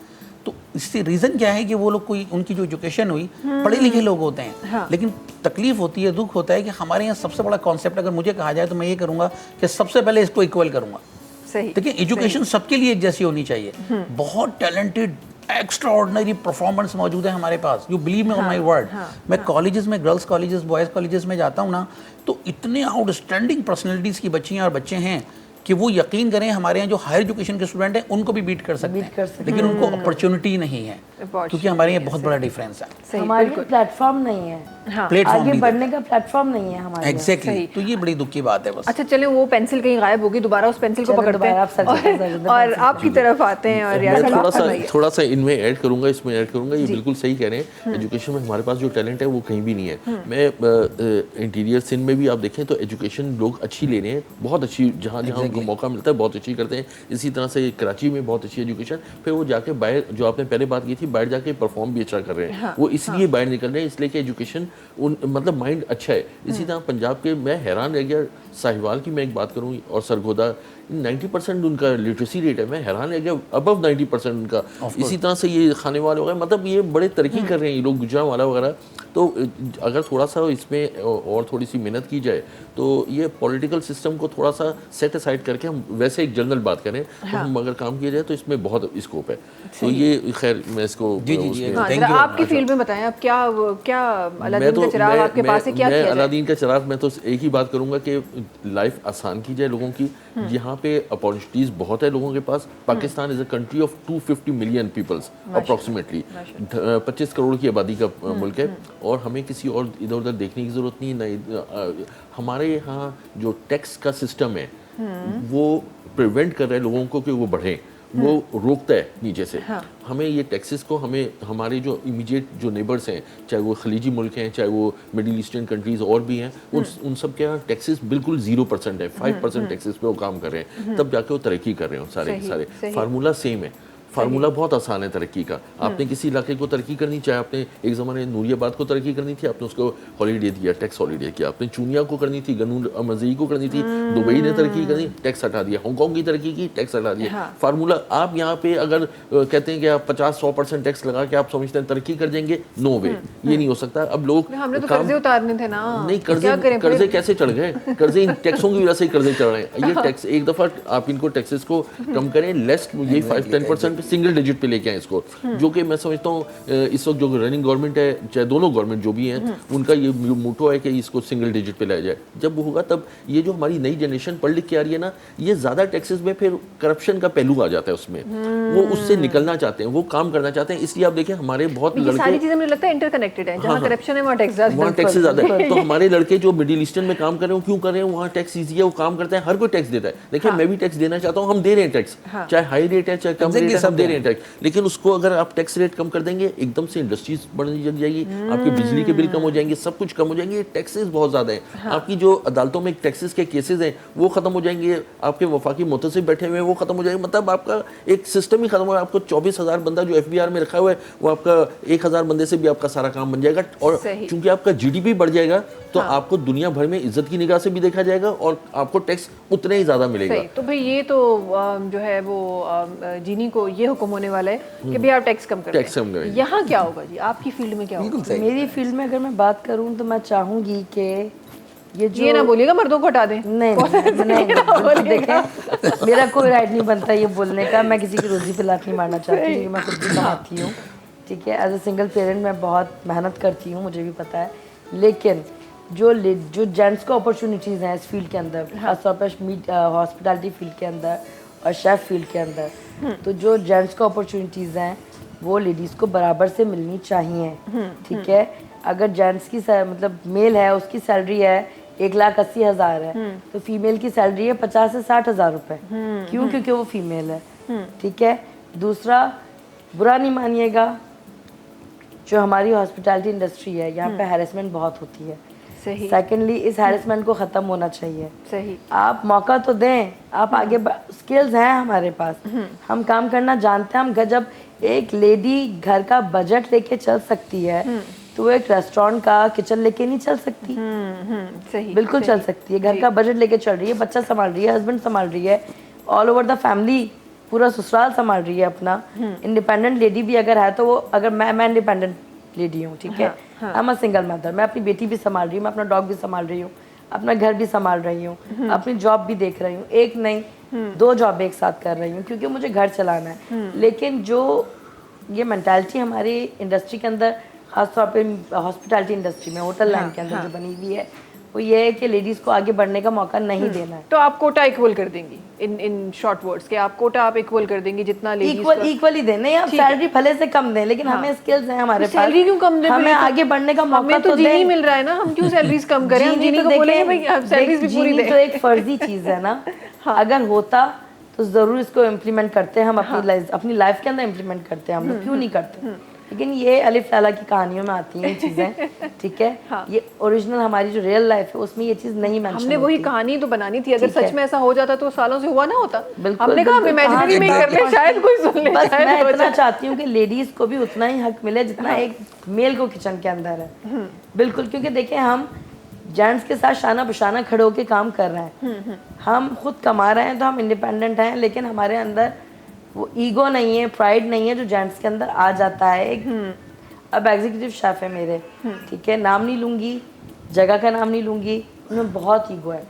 तो इससे रीज़न क्या है कि वो लोग, कोई उनकी जो एजुकेशन हुई, पढ़े लिखे लोग होते हैं। हाँ। लेकिन तकलीफ होती है, दुख होता है कि हमारे यहाँ सबसे बड़ा कॉन्सेप्ट अगर मुझे कहा जाए तो मैं ये करूँगा कि सबसे पहले इसको इक्वल करूँगा। देखिए, एजुकेशन सबके लिए एक जैसी होनी चाहिए। बहुत टैलेंटेड, एक्स्ट्रा ऑर्डिनरी परफॉर्मेंस मौजूद है हमारे पास, you believe me on my word. मैं कॉलेजेस में, गर्ल्स कॉलेजेस, बॉयज़ कॉलेजेस में जाता हूँ ना, तो इतने आउटस्टैंडिंग पर्सनैलिटीज़ की बच्चियाँ और बच्चे हैं कि वो यकीन करें, हमारे यहाँ जो हायर एजुकेशन के स्टूडेंट हैं उनको भी बीट कर सकते हैं, लेकिन उनको अपॉर्चुनिटी नहीं है, क्योंकि हमारे यहाँ बहुत बड़ा डिफरेंस है। हमारे प्लेटफॉर्म नहीं है, आगे बढ़ने का प्लेटफॉर्म नहीं है हमारे। एग्जैक्टली, तो ये बड़ी दुख की बात है बस। अच्छा, चले वो पेंसिल कहीं गायब होगी, दोबारा उस पेंसिल को पकड़ते हैं और आपकी तरफ आते हैं। और मैं थोड़ा सा इनमें ऐड करूंगा, इसमें ऐड करूंगा, ये बिल्कुल सही कह रहे हैं। एजुकेशन में हमारे पास जो टैलेंट है वो कहीं भी नहीं है। मैं इंटीरियर सिंध में भी आप देखें तो एजुकेशन लोग अच्छी ले रहे हैं, बहुत अच्छी, जहाँ जहाँ जिनको मौका मिलता है बहुत अच्छी करते हैं। इसी तरह से कराची में बहुत अच्छी एजुकेशन, फिर वो जाके बाहर, जो आपने पहले बात की थी, बाहर जाके परफॉर्म भी अच्छा कर रहे हैं। वो इसलिए बाहर निकल रहे हैं, इसलिए कि एजुकेशन मतलब माइंड अच्छा है। इसी तरह पंजाब के, मैं हैरान रह गया, साहिवाल की मैं एक बात करूँ और सरगोदा, 90% उनका लिटरेसी रेट है। मैं हैरान रह गया, अबव 90% उनका। इसी तरह से ये खाने वाले वगैरह, मतलब ये बड़े तरक्की कर रहे हैं ये लोग, गुजरांवाला वगैरह। तो अगर थोड़ा सा इसमें और थोड़ी सी मेहनत की जाए तो ये पॉलिटिकल सिस्टम को थोड़ा सा सेट असाइड करके हम वैसे एक जनरल बात करें तो हम अगर काम किया जाए तो इसमें बहुत स्कोप है। तो ये खैर मैं इसको जी, उसमें- हाँ, Thank जरा you. आपकी फील्ड में बताएं, आप क्या अलादीन का चिराग आपके पास है, क्या मैं किया जाए? अलादीन का चिराग, मैं तो एक ही बात करूंगा कि लाइफ आसान की जाए लोगों की। यहाँ पे अपॉर्चुनिटीज बहुत है लोगों के पास। Pakistan is a country of 250 million peoples approximately, 25 crore की आबादी का मुल्क है। और हमें किसी और इधर उधर देखने की जरूरत नहीं। हमारे यहाँ जो टैक्स का सिस्टम है वो प्रिवेंट कर रहे हैं लोगों को कि वो बढ़े, वो रोकता है नीचे से। हमें ये टैक्सेस को, हमें हमारे जो इमीडिएट जो नेबर्स हैं, चाहे वो खलीजी मुल्क हैं, चाहे वो मिडिल ईस्टर्न कंट्रीज और भी हैं, उन सब के यहाँ टैक्सेस बिल्कुल 0% है। 5% टैक्सेस पे वो काम कर रहे हैं, तब जाके वो तरक्की कर रहे हैं सारे के सारे। फार्मूला सेम है, फार्मूला बहुत आसान है तरक्की का। आपने किसी इलाके को तरक्की करनी, चाहे आपने एक ज़माने नूरियाबाद को तरक्की करनी थी, आपने उसको हॉलीडे दिया, टैक्स हॉलीडे किया। आपने चूनिया को करनी थी, गनून मजई को करनी थी, दुबई ने तरक्की करनी, टैक्स हटा दिया। हांगकॉन्ग की तरक्की की, टैक्स हटा दिया। फार्मूला आप यहाँ पे अगर कहते हैं कि आप 50-100% टैक्स लगा के आप समझते हैं तरक्की कर जाएंगे, नो वे, ये नहीं हो सकता। अब लोग हमने तो कर्जे उतारने थे ना, नहीं, क्या करें कर्जे फिर? कैसे चढ़ गए? कर्जे इन टैक्सों की वजह से ही कर्जे चढ़ रहे हैं। ये टैक्स एक दफा आप इनको टैक्सेस को कम करें, लेस ये 5-10% पे, सिंगल डिजिट पे लेके आए इसको, जो कि मैं समझता हूँ इस वक्त जो रनिंग गवर्नमेंट है, चाहे दोनों गवर्नमेंट जो भी हैं, उनका ये मोटो है कि इसको सिंगल डिजिट पे लाया जाए। जब वो होगा तब ये जो हमारी नई जनरेशन पढ़ लिख के आ रही है ना, ये ज्यादा टैक्सेस में फिर करप्शन का पहलू आ जाता है उसमें, वो उससे निकलना चाहते हैं, वो काम करना चाहते हैं। इसलिए आप देखें हमारे बहुत ये सारी लड़के, चीजें मुझे लगता है इंटरकनेक्टेड है। जहाँ करप्शन है वहाँ टैक्स ज्यादा, वहाँ टैक्स ज्यादा है। तो हमारे लड़के जो मिडिल ईस्टर्न में काम कर रहे हो, क्यों कर रहे हैं? वहाँ टैक्स ईजी है, वो काम करते हैं, हर कोई टैक्स देता है। देखिए मैं भी टैक्स देना चाहता हूँ, हम दे रहे हैं टैक्स, चाहे हाई रेट है चाहे कम रेट है, सब दे रहे हैं टैक्स। लेकिन उसको अगर आप टैक्स रेट कम कर देंगे, एकदम से इंडस्ट्रीज बढ़ने लग जाएगी, आपके बिजली के बिल कम हो जाएंगे, सब कुछ कम हो जाएंगे। टैक्सेस बहुत ज्यादा है। आपकी जो अदालतों में टैक्सेस के केसेस हैं वो खत्म हो जाएंगे, आपके वफाकी मुतसिब बैठे हुए हैं वो खत्म हो जाएंगे। मतलब आपका एक सिस्टम ही खत्म हो, आपको 24,000 बंदा जो FBR में रखा हुआ है, वो आपका 1,000 बंदे से भी आपका सारा काम बन जाएगा। और चूंकि आपका GDP बढ़ जाएगा तो आपको दुनिया भर में इज्जत की निगाह से भी देखा जाएगा और आपको टैक्स उतना ही ज्यादा मिलेगा। तो भाई ये तो जो है वो जीनी को ये हुक्म होने वाला है कि भाई आप टैक्स कम करें। यहाँ क्या होगा जी, आपकी फील्ड में क्या होगा? मेरी फील्ड में अगर मैं बात करूं तो मैं चाहूंगी कि ये ना बोलिएगा मर्दों को हटा दें। नहीं, बिल्कुल देखें, मेरा कोई राइट नहीं बनता ये बोलने का। मैं किसी की रोजी पे लात नहीं मारना चाहती, क्योंकि मैं खुद भी कमाती हूँ, ठीक है। एज ए सिंगल पेरेंट मैं बहुत मेहनत करती हूँ, मुझे भी पता है। लेकिन जो जेंट्स को अपॉर्चुनिटीज़ हैं इस फील्ड के अंदर, खासतौर पर हॉस्पिटैलिटी फील्ड के अंदर और शेफ फील्ड के अंदर, तो जो जेंट्स को अपॉर्चुनिटीज़ हैं वो लेडीज़ को बराबर से मिलनी चाहिए, ठीक है। अगर जेंट्स की मतलब मेल है, उसकी सैलरी है 1,80,000 है, तो फीमेल की सैलरी है 50 से 60,000 रुपए। क्यों? क्योंकि वो फीमेल है, ठीक है। दूसरा, बुरा नहीं मानिएगा, जो हमारी हॉस्पिटैलिटी इंडस्ट्री है यहाँ पे हैरेसमेंट बहुत होती है। सही। सेकेंडली, इस हैरेसमेंट को ख़त्म होना चाहिए। सही। आप मौका तो दें, आप आगे स्किल्स हैं हमारे पास, हम काम करना जानते हैं। हम जब एक लेडी घर का बजट लेके चल सकती है तो वो एक रेस्टोरेंट का किचन लेके नहीं चल सकती। सही, बिल्कुल चल सकती है। घर का बजट लेके चल रही है, बच्चा संभाल रही है, हस्बैंड संभाल रही है, ऑल ओवर द फैमिली, पूरा ससुराल संभाल रही है अपना। इंडिपेंडेंट लेडी भी अगर है तो वो, अगर मैं इंडिपेंडेंट लेडी हूँ, ठीक है, I am a single mother, मैं अपनी बेटी भी संभाल रही हूँ, मैं अपना डॉग भी संभाल रही हूँ, अपना घर भी संभाल रही हूँ, अपनी जॉब भी देख रही हूँ, एक नहीं 2 जॉब एक साथ कर रही हूँ, क्योंकि मुझे घर चलाना है। लेकिन जो ये मेंटालिटी हमारी इंडस्ट्री के अंदर, खासतौर पे हॉस्पिटैलिटी इंडस्ट्री में, होटल लाइन के अंदर जो बनी हुई है, वो ये है कि लेडीज को आगे बढ़ने का मौका नहीं देना है। तो आप कोटा इक्वल कर देंगी इन शॉर्ट वर्ड्स के, आप कोटा आप इक्वल कर देंगी जितना लेडीज इक्वली दें, नहीं आप सैलरी भले से कम दें, लेकिन हमें स्किल्स हैं हमारे पास। सैलरी क्यों कम दें? हमें आगे बढ़ने का मौका तो जीनी मिल रहा है ना, हम क्यों सैलरीज कम करें? हम जीनी को बोलेंगे भाई आप सैलरीज भी पूरी दें। तो एक फर्जी चीज है ना, अगर होता तो जरूर इसको इम्प्लीमेंट करते हैं हम, अपनी लाइफ के अंदर इम्प्लीमेंट करते हैं हम लोग, क्यों नहीं करते? लेकिन ये अलिफ लैला की कहानियों में आती हैं ये चीज़ें, ठीक है। हाँ। ये ओरिजिनल हमारी जो रियल लाइफ है उसमें ये चीज़ नहीं मेंशन हमने वही कहानी तो बनानी थी, अगर ठीक है। सच में ऐसा हो जाता तो सालों से हुआ ना होता। बिल्कुल, हमने कहा हम बिल्कुल, इमेजिनरी में हाँ, कर ले, शायद कोई सुन ले, बस शायद मैं हो इतना जाए। चाहती हूँ कि लेडीज को भी उतना ही हक मिले जितना एक मेल को किचन के अंदर है। बिल्कुल, क्योंकि देखिए हम जेंट्स के साथ शाना बशाना खड़े होके काम कर रहे हैं, हम खुद कमा रहे हैं तो हम इंडिपेंडेंट हैं, लेकिन हमारे अंदर वो ईगो नहीं है, प्राइड नहीं है जो जेंट्स के अंदर आ जाता है। एक अब एग्जीक्यूटिव शेफ है मेरे, ठीक है, नाम नहीं लूँगी, जगह का नाम नहीं लूँगी, उनमें बहुत ईगो है।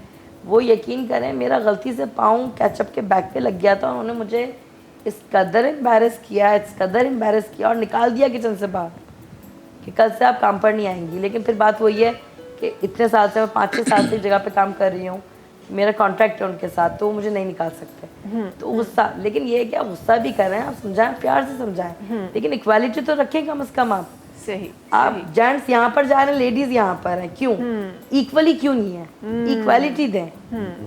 वो यकीन करें मेरा गलती से पाँव केचप के बैग पे लग गया था, उन्होंने मुझे इस कदर एम्बैरेस किया, इस कदर एम्बैरेस किया और निकाल दिया किचन से बाहर कि कल से आप काम पर नहीं आएंगी। लेकिन फिर बात वही है कि इतने साल से मैं 5-6 साल से एक जगह पे काम कर रही हूँ, मेरा कॉन्ट्रैक्ट है उनके साथ, तो वो मुझे नहीं निकाल सकते। तो गुस्सा, लेकिन ये क्या गुस्सा भी कर रहे हैं, आप समझाएं, प्यार से समझाएं, लेकिन इक्वालिटी तो रखें कम से कम। आप सही, आप जेंट्स यहाँ पर जा रहे हैं, लेडीज यहाँ पर हैं, क्यों इक्वली क्यों नहीं है? इक्वालिटी दें।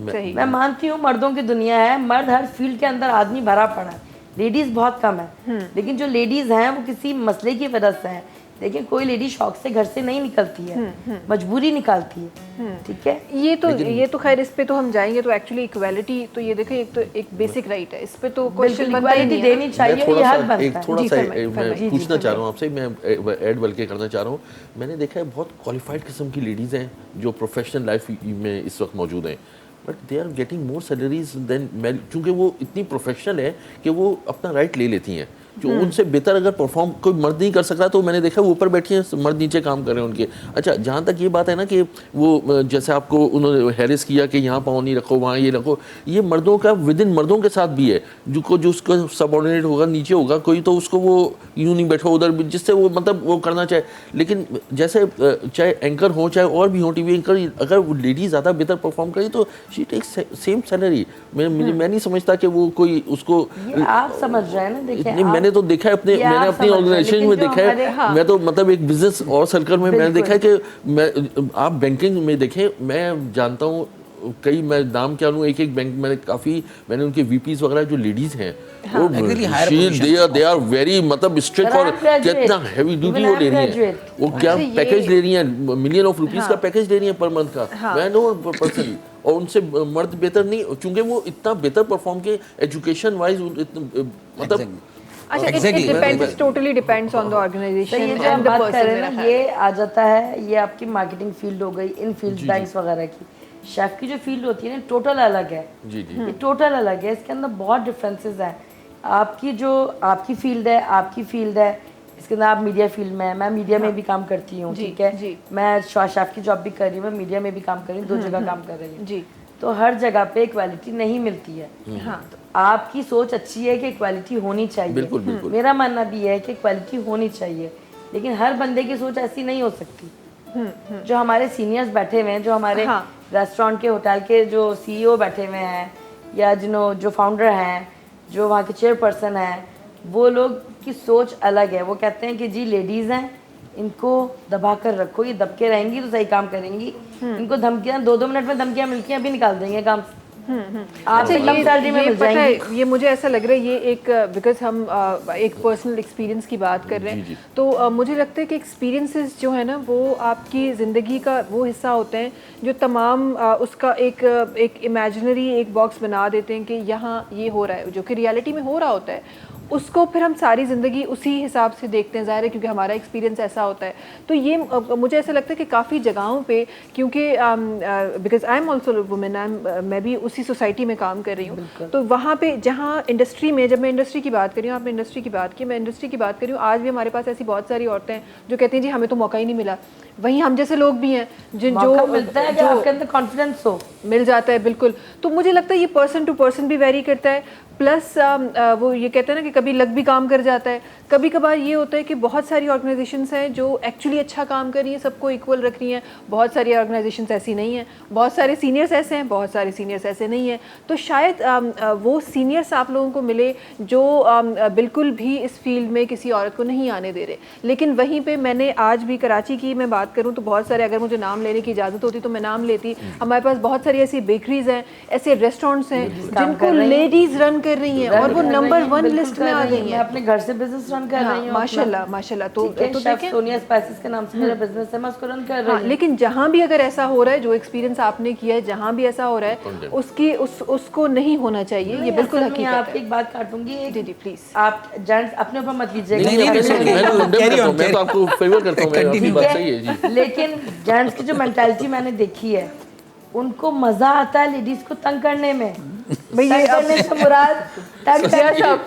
सही। मैं मानती हूँ मर्दों की दुनिया है, मर्द हर फील्ड के अंदर आदमी भरा पड़ा है, लेडीज बहुत कम है। लेकिन जो लेडीज हैं वो किसी मसले की वजह से हैं। लेकिन कोई लेडी शौक से घर से नहीं निकलती है, मजबूरी निकालती है, ठीक है। ये तो खैर इस पे तो हम जाएंगे। तो एक्चुअली इक्वालिटी तो ये देखें, एक तो एक बेसिक राइट है, इस पे तो क्वेश्चन बनता ही इक्वालिटी नहीं है। देनी चाहिए, ये हक बनता है। थोड़ा जी, सा फरमाइए, मैं फरमाइए। पूछना चाह रहा हूँ आपसे, मैं ऐड बल्कि करना चाह रहा हूँ। मैंने देखा है बहुत क्वालिफाइड किस्म की लेडीज़ हैं जो प्रोफेशनल लाइफ में इस वक्त मौजूद हैं, but they are getting more salaries than man, क्योंकि वो इतनी प्रोफेशनल है कि वो अपना राइट ले लेती हैं। जो उनसे बेहतर अगर परफॉर्म कोई मर्द नहीं कर सकता, तो मैंने देखा वो ऊपर बैठी हैं, मर्द नीचे काम कर रहे हैं उनके। अच्छा, जहाँ तक ये बात है ना कि वो जैसे आपको उन्होंने हैरिस किया कि यहाँ पाँव नहीं रखो, वहाँ ये रखो, ये मर्दों का विद इन मर्दों के साथ भी है। जो उसका सबऑर्डिनेट होगा नीचे होगा कोई, तो उसको वो यूँ नहीं बैठो उधर, जिससे वो मतलब वो करना चाहे। लेकिन जैसे चाहे एंकर हो चाहे और भी हो, टीवी एंकर, अगर वो लेडी ज़्यादा बेहतर परफॉर्म करे तो शी टेक्स सेम सैलरी। मैं नहीं समझता कि वो कोई उसको, आप समझ रहे हैं ना, देखिए मैंने तो देखा है मैंने अपनी ऑर्गेनाइजेशन में देखा है, मैं तो मतलब एक बिजनेस और सर्कल में मैंने देखा है कि आप बैंकिंग में देखें, मैं जानता हूँ कई, मैं नाम क्या लूँ, एक बैंक मैंने उनके वीपीज वगैरह जो लेडीज हैं वो दे आर वेरी मतलब स्ट्रिक्ट, और कितना हैवी ड्यूटी वो ले रही हैं, वो क्या पैकेज ले रही हैं, मिलियन ऑफ रुपीस का पैकेज ले रही हैं पर मंथ का। मैं नो पर्सनली, और उनसे मर्द बेहतर नहीं, क्योंकि वो इतना बेहतर परफॉर्म के एजुकेशन वाइज, मतलब अच्छा, it depends, totally depends on the organization तो ये जो and हम the बात person कर रहे हैं मेरा ना, ख्याल ये आ जाता है, ये आपकी मार्केटिंग फील्ड हो गई, इन फील्ड बैंक्स वगैरह की। शेफ की जो फील्ड होती है ना, टोटल अलग है। जी जी, ये टोटल अलग है, इसके अंदर बहुत डिफरेंसेस हैं। आपकी फील्ड है, आपकी फील्ड है, इसके अंदर आप मीडिया फील्ड में है, मैं मीडिया में भी काम करती हूँ, ठीक है, मैं शेफ की जॉब भी कर रही हूँ, मैं मीडिया में भी काम कर रही हूँ, 2 जगह काम कर रही हूँ जी। तो हर जगह पे इक्वालिटी नहीं मिलती है। हाँ, तो आपकी सोच अच्छी है कि इक्वालिटी होनी चाहिए, बिल्कुल बिल्कुल, मेरा मानना भी है कि इक्वालिटी होनी चाहिए, लेकिन हर बंदे की सोच ऐसी नहीं हो सकती। जो हमारे सीनियर्स बैठे हुए हैं, जो हमारे रेस्टोरेंट के, होटल के जो सीईओ बैठे हुए हैं, या जो फाउंडर हैं, जो वहाँ के चेयरपर्सन हैं, वो लोग की सोच अलग है। वो कहते हैं कि जी लेडीज़ हैं, इनको दबा कर रखो, ये दबके रहेंगी तो सही काम करेंगी, इनको धमकियाँ 2-2 मिनट में धमकियाँ मिलती हैं, अभी निकाल देंगे काम। अच्छा, ये पता है, ये मुझे ऐसा लग रहा है, ये एक बिकॉज हम एक पर्सनल एक्सपीरियंस की बात कर रहे हैं, तो मुझे लगता है कि एक्सपीरियंसेस जो है ना, वो आपकी ज़िंदगी का वो हिस्सा होते हैं जो तमाम उसका एक इमेजिनरी एक बॉक्स बना देते हैं कि यहाँ ये हो रहा है, जो कि रियलिटी में हो रहा होता है, उसको फिर हम सारी ज़िंदगी उसी हिसाब से देखते हैं, ज़ाहिर है, क्योंकि हमारा एक्सपीरियंस ऐसा होता है। तो ये मुझे ऐसा लगता है कि काफ़ी जगहों पे, क्योंकि because I am also women, मैं भी उसी सोसाइटी में काम कर रही हूँ, तो वहाँ पे जहाँ इंडस्ट्री में, जब मैं इंडस्ट्री की बात कर रही हूँ, आपने इंडस्ट्री की बात की, मैं इंडस्ट्री की बात कर रही हूँ, आज भी हमारे पास ऐसी बहुत सारी औरतें हैं जो कहती हैं जी हमें तो मौका ही नहीं मिला। वहीं हम जैसे लोग भी हैं जो मिलता है, जो आपके अंदर कॉन्फिडेंस हो, मिल जाता है, बिल्कुल। तो मुझे लगता है ये पर्सन टू पर्सन भी वेरी करता है, प्लस वो ये कहते हैं ना कि कभी लक भी काम कर जाता है। कभी कभार ये होता है कि बहुत सारी ऑर्गेनाइजेशंस हैं जो एक्चुअली अच्छा काम कर रही हैं, सबको इक्वल रख रही हैं, बहुत सारी ऑर्गेनाइजेशंस ऐसी नहीं हैं, बहुत सारे सीनियर्स ऐसे हैं, बहुत सारे सीनियर्स ऐसे नहीं हैं। तो शायद वो सीनियर्स आप लोगों को मिले जो बिल्कुल भी इस फील्ड में किसी औरत को नहीं आने दे रहे। लेकिन वहीं पर मैंने आज भी कराची की मैं बात करूँ तो बहुत सारे, अगर मुझे नाम लेने की इजाज़त होती तो मैं नाम लेती। हमारे पास बहुत सारी ऐसी बेकरीज हैं, ऐसे रेस्टोरेंट्स हैं जिनको लेडीज़ रन कर रही हैं, और वो नंबर 1 लिस्ट में आ गई मैं हैं। अपने घर से बिजनेस रन कर रही हूँ माशाल्लाह माशाल्लाह। तो शेफ सोनिया स्पाइसेस के नाम से मेरा बिजनेस है, मैं उसको रन कर रही हाँ, हूँ। लेकिन जहाँ भी अगर ऐसा हो रहा है, जो एक्सपीरियंस आपने किया है, जहाँ भी ऐसा हो रहा है उसको नहीं होना चाहिए, ये बिल्कुल असल में हकीकत आपकी है। एक बात काटूंगी, जी जी प्लीज। आप जेंट्स अपने ऊपर मत लीजिएगा। नहीं, नहीं, मैं तो condemn Carry करता on, हूँ, मैं तो आपको फेवर करता हूँ, मैं आपकी बात सही है जी। लेकिन जेंट्स की जो मेंटालिटी मैंने देखी है, उनको मजा आता है लेडीज को तंग करने में। भाई ये तंग करने से मुराद तंग जिया साहब,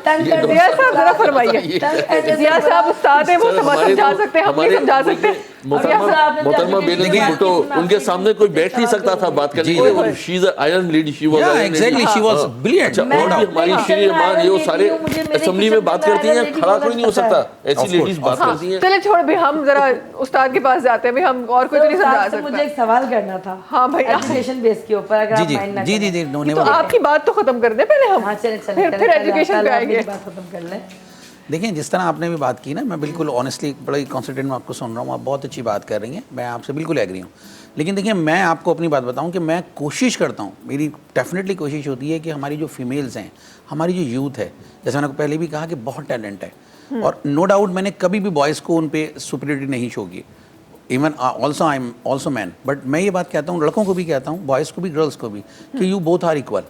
जिया साहब जरा फरमाइए। जिया साहब उस्ताद है, वो समझा सकते हैं, हम नहीं समझा सकते। मोहतरमा बेनज़ीर भुट्टो, उनके सामने कोई बैठ नहीं सकता था बात करने के लिए। She is iron lady, she was Yeah, exactly, she was brilliant. अच्छा, और भी हमारी श्री मान ये वो सारे असेंबली में बात करती हैं, खड़ा कोई नहीं हो सकता, ऐसी लेडीज बात करती हैं। चले छोड़ भी, हम जरा उस्ताद के पास जाते हैं भाई, हम और कोई तो नहीं समझा मुझे सकता। एक सवाल करना था। हाँ भाई, एजुकेशन बेस के ऊपर, अगर आप माइंड ना जी जी जी करें। नो तो नेवर। आपकी बात तो खत्म कर दे पहले हम, हाँ चले चले फिर एजुकेशन पे आएंगे। बात खत्म कर लें। देखिए, जिस तरह आपने भी बात की ना, मैं बिल्कुल ऑनेस्टली बड़ा ही कॉन्सेंट्रेट में आपको सुन रहा हूँ, आप बहुत अच्छी बात कर रही हैं, मैं आपसे बिल्कुल एग्री हूँ। लेकिन देखिए, मैं आपको अपनी बात बताऊँ कि मैं कोशिश करता हूँ, मेरी डेफिनेटली कोशिश होती है कि हमारी जो फीमेल्स हैं, हमारी जो यूथ है, जैसे मैंने पहले भी कहा कि बहुत टैलेंट है, और नो डाउट मैंने कभी भी बॉयज़ को उन पर सुपीरियरिटी नहीं शो की। Even also I am also man, but मैं ये बात कहता हूँ, लड़कों को भी कहता हूँ, बॉयज़ को भी, गर्ल्स को भी, कि यू बोथ आर इक्वल।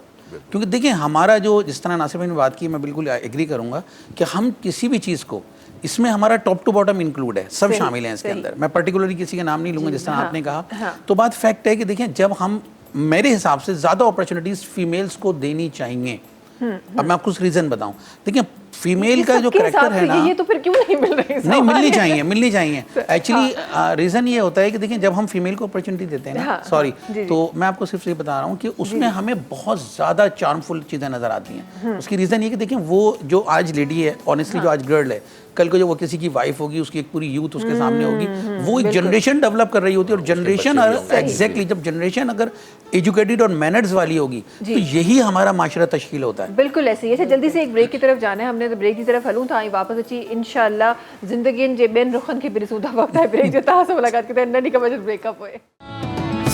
क्योंकि देखिए, हमारा जो, जिस तरह नासिर भाई ने बात की, मैं बिल्कुल एग्री करूंगा कि हम किसी भी चीज़ को, इसमें हमारा टॉप टू बॉटम इंक्लूड है, सब शामिल हैं इसके अंदर। मैं पर्टिकुलरली किसी का नाम नहीं लूँगा, जिस तरह आपने कहा। तो बात फैक्ट है कि देखिए, जब हम, मेरे हिसाब से ज़्यादा अपॉर्चुनिटीज़ फीमेल्स को देनी चाहिए। अब मैं आपको रीज़न बताऊं, देखिए फीमेल का जो करेक्टर है ना, ये तो फिर क्यों नहीं मिल रही? नहीं, मिलनी चाहिए, मिलनी चाहिए। एक्चुअली रीज़न ये होता है कि देखिए, जब हम फीमेल को अपॉर्चुनिटी देते हैं ना, सॉरी, तो मैं आपको सिर्फ ये बता रहा हूँ कि उसमें हमें बहुत ज़्यादा चार्मफुल चीज़ें नज़र आती हैं। उसकी रीज़न ये कि देखिए, वो जो आज लेडी है, ऑनेस्टली जो आज गर्ल है, कल को जो वो किसी की वाइफ होगी, उसकी एक पूरी यूथ उसके सामने होगी, वो एक जनरेशन डेवलप कर रही होती है। और जनरेशन, एग्जैक्टली, जब जनरेशन अगर एजुकेटेड और मैनर्स वाली होगी, तो यही हमारा माशरा तश्कील होता है। बिल्कुल ऐसे ही। अच्छा, जल्दी से एक ब्रेक की तरफ जाना है हमने, तो ब्रेक की तरफ हलूं था वापस अच्छी इंशाल्लाह जिंदगी जे बेन रुखन के बिरसू था वक्त है ब्रेक जो था मुलाकात के अंदर नहीं का वजह ब्रेकअप हुए।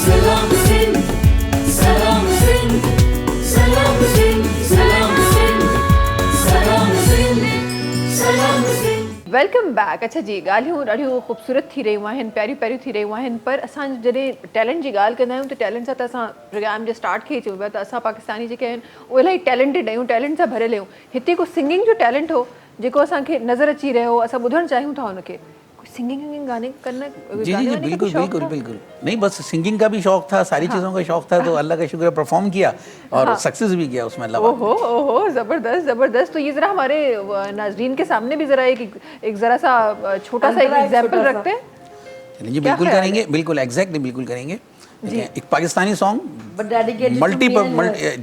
सलाम सिंह सलाम सिंह सलाम सिंह सलाम सिंह सलाम सिंह सलाम सिंह। Welcome back. अच्छा जी, ॻाल्हियूं ॾाढियूं ख़ूबसूरत थी रहियूं आहिनि, प्यारियूं प्यारियूं थी रहियूं आहिनि, पर असां जॾहिं टैलेंट जी ॻाल्हि कंदा आहियूं, त टैलेंट सां त असां प्रोग्राम जे स्टार्ट खे चऊं पिया त असां पाकिस्तानी जेके आहिनि उहे इलाही टैलेंटेड आहियूं, टैलेंट सां भरियल आहियूं। हिते को सिंगिंग जो टैलेंट हो जेको असांखे नज़र अची रहियो, असां ॿुधणु चाहियूं था हुनखे, सिंगिंग गाने करना, जी जी जी, बिल्कुल बिल्कुल बिल्कुल। नहीं, बस सिंगिंग का भी शौक था, सारी चीज़ों का शौक था, तो अल्लाह का शुक्र है परफॉर्म किया और सक्सेस भी किया उसमें अल्लाह। ओहो ज़बरदस्त ज़बरदस्त। तो ये ज़रा हमारे नाजरीन के सामने भी ज़रा एक ज़रा सा छोटा सा एक एग्जाम्पल रखते हैं। जी बिल्कुल करेंगे, बिल्कुल एग्जैक्टली बिल्कुल करेंगे। एक Pakistani song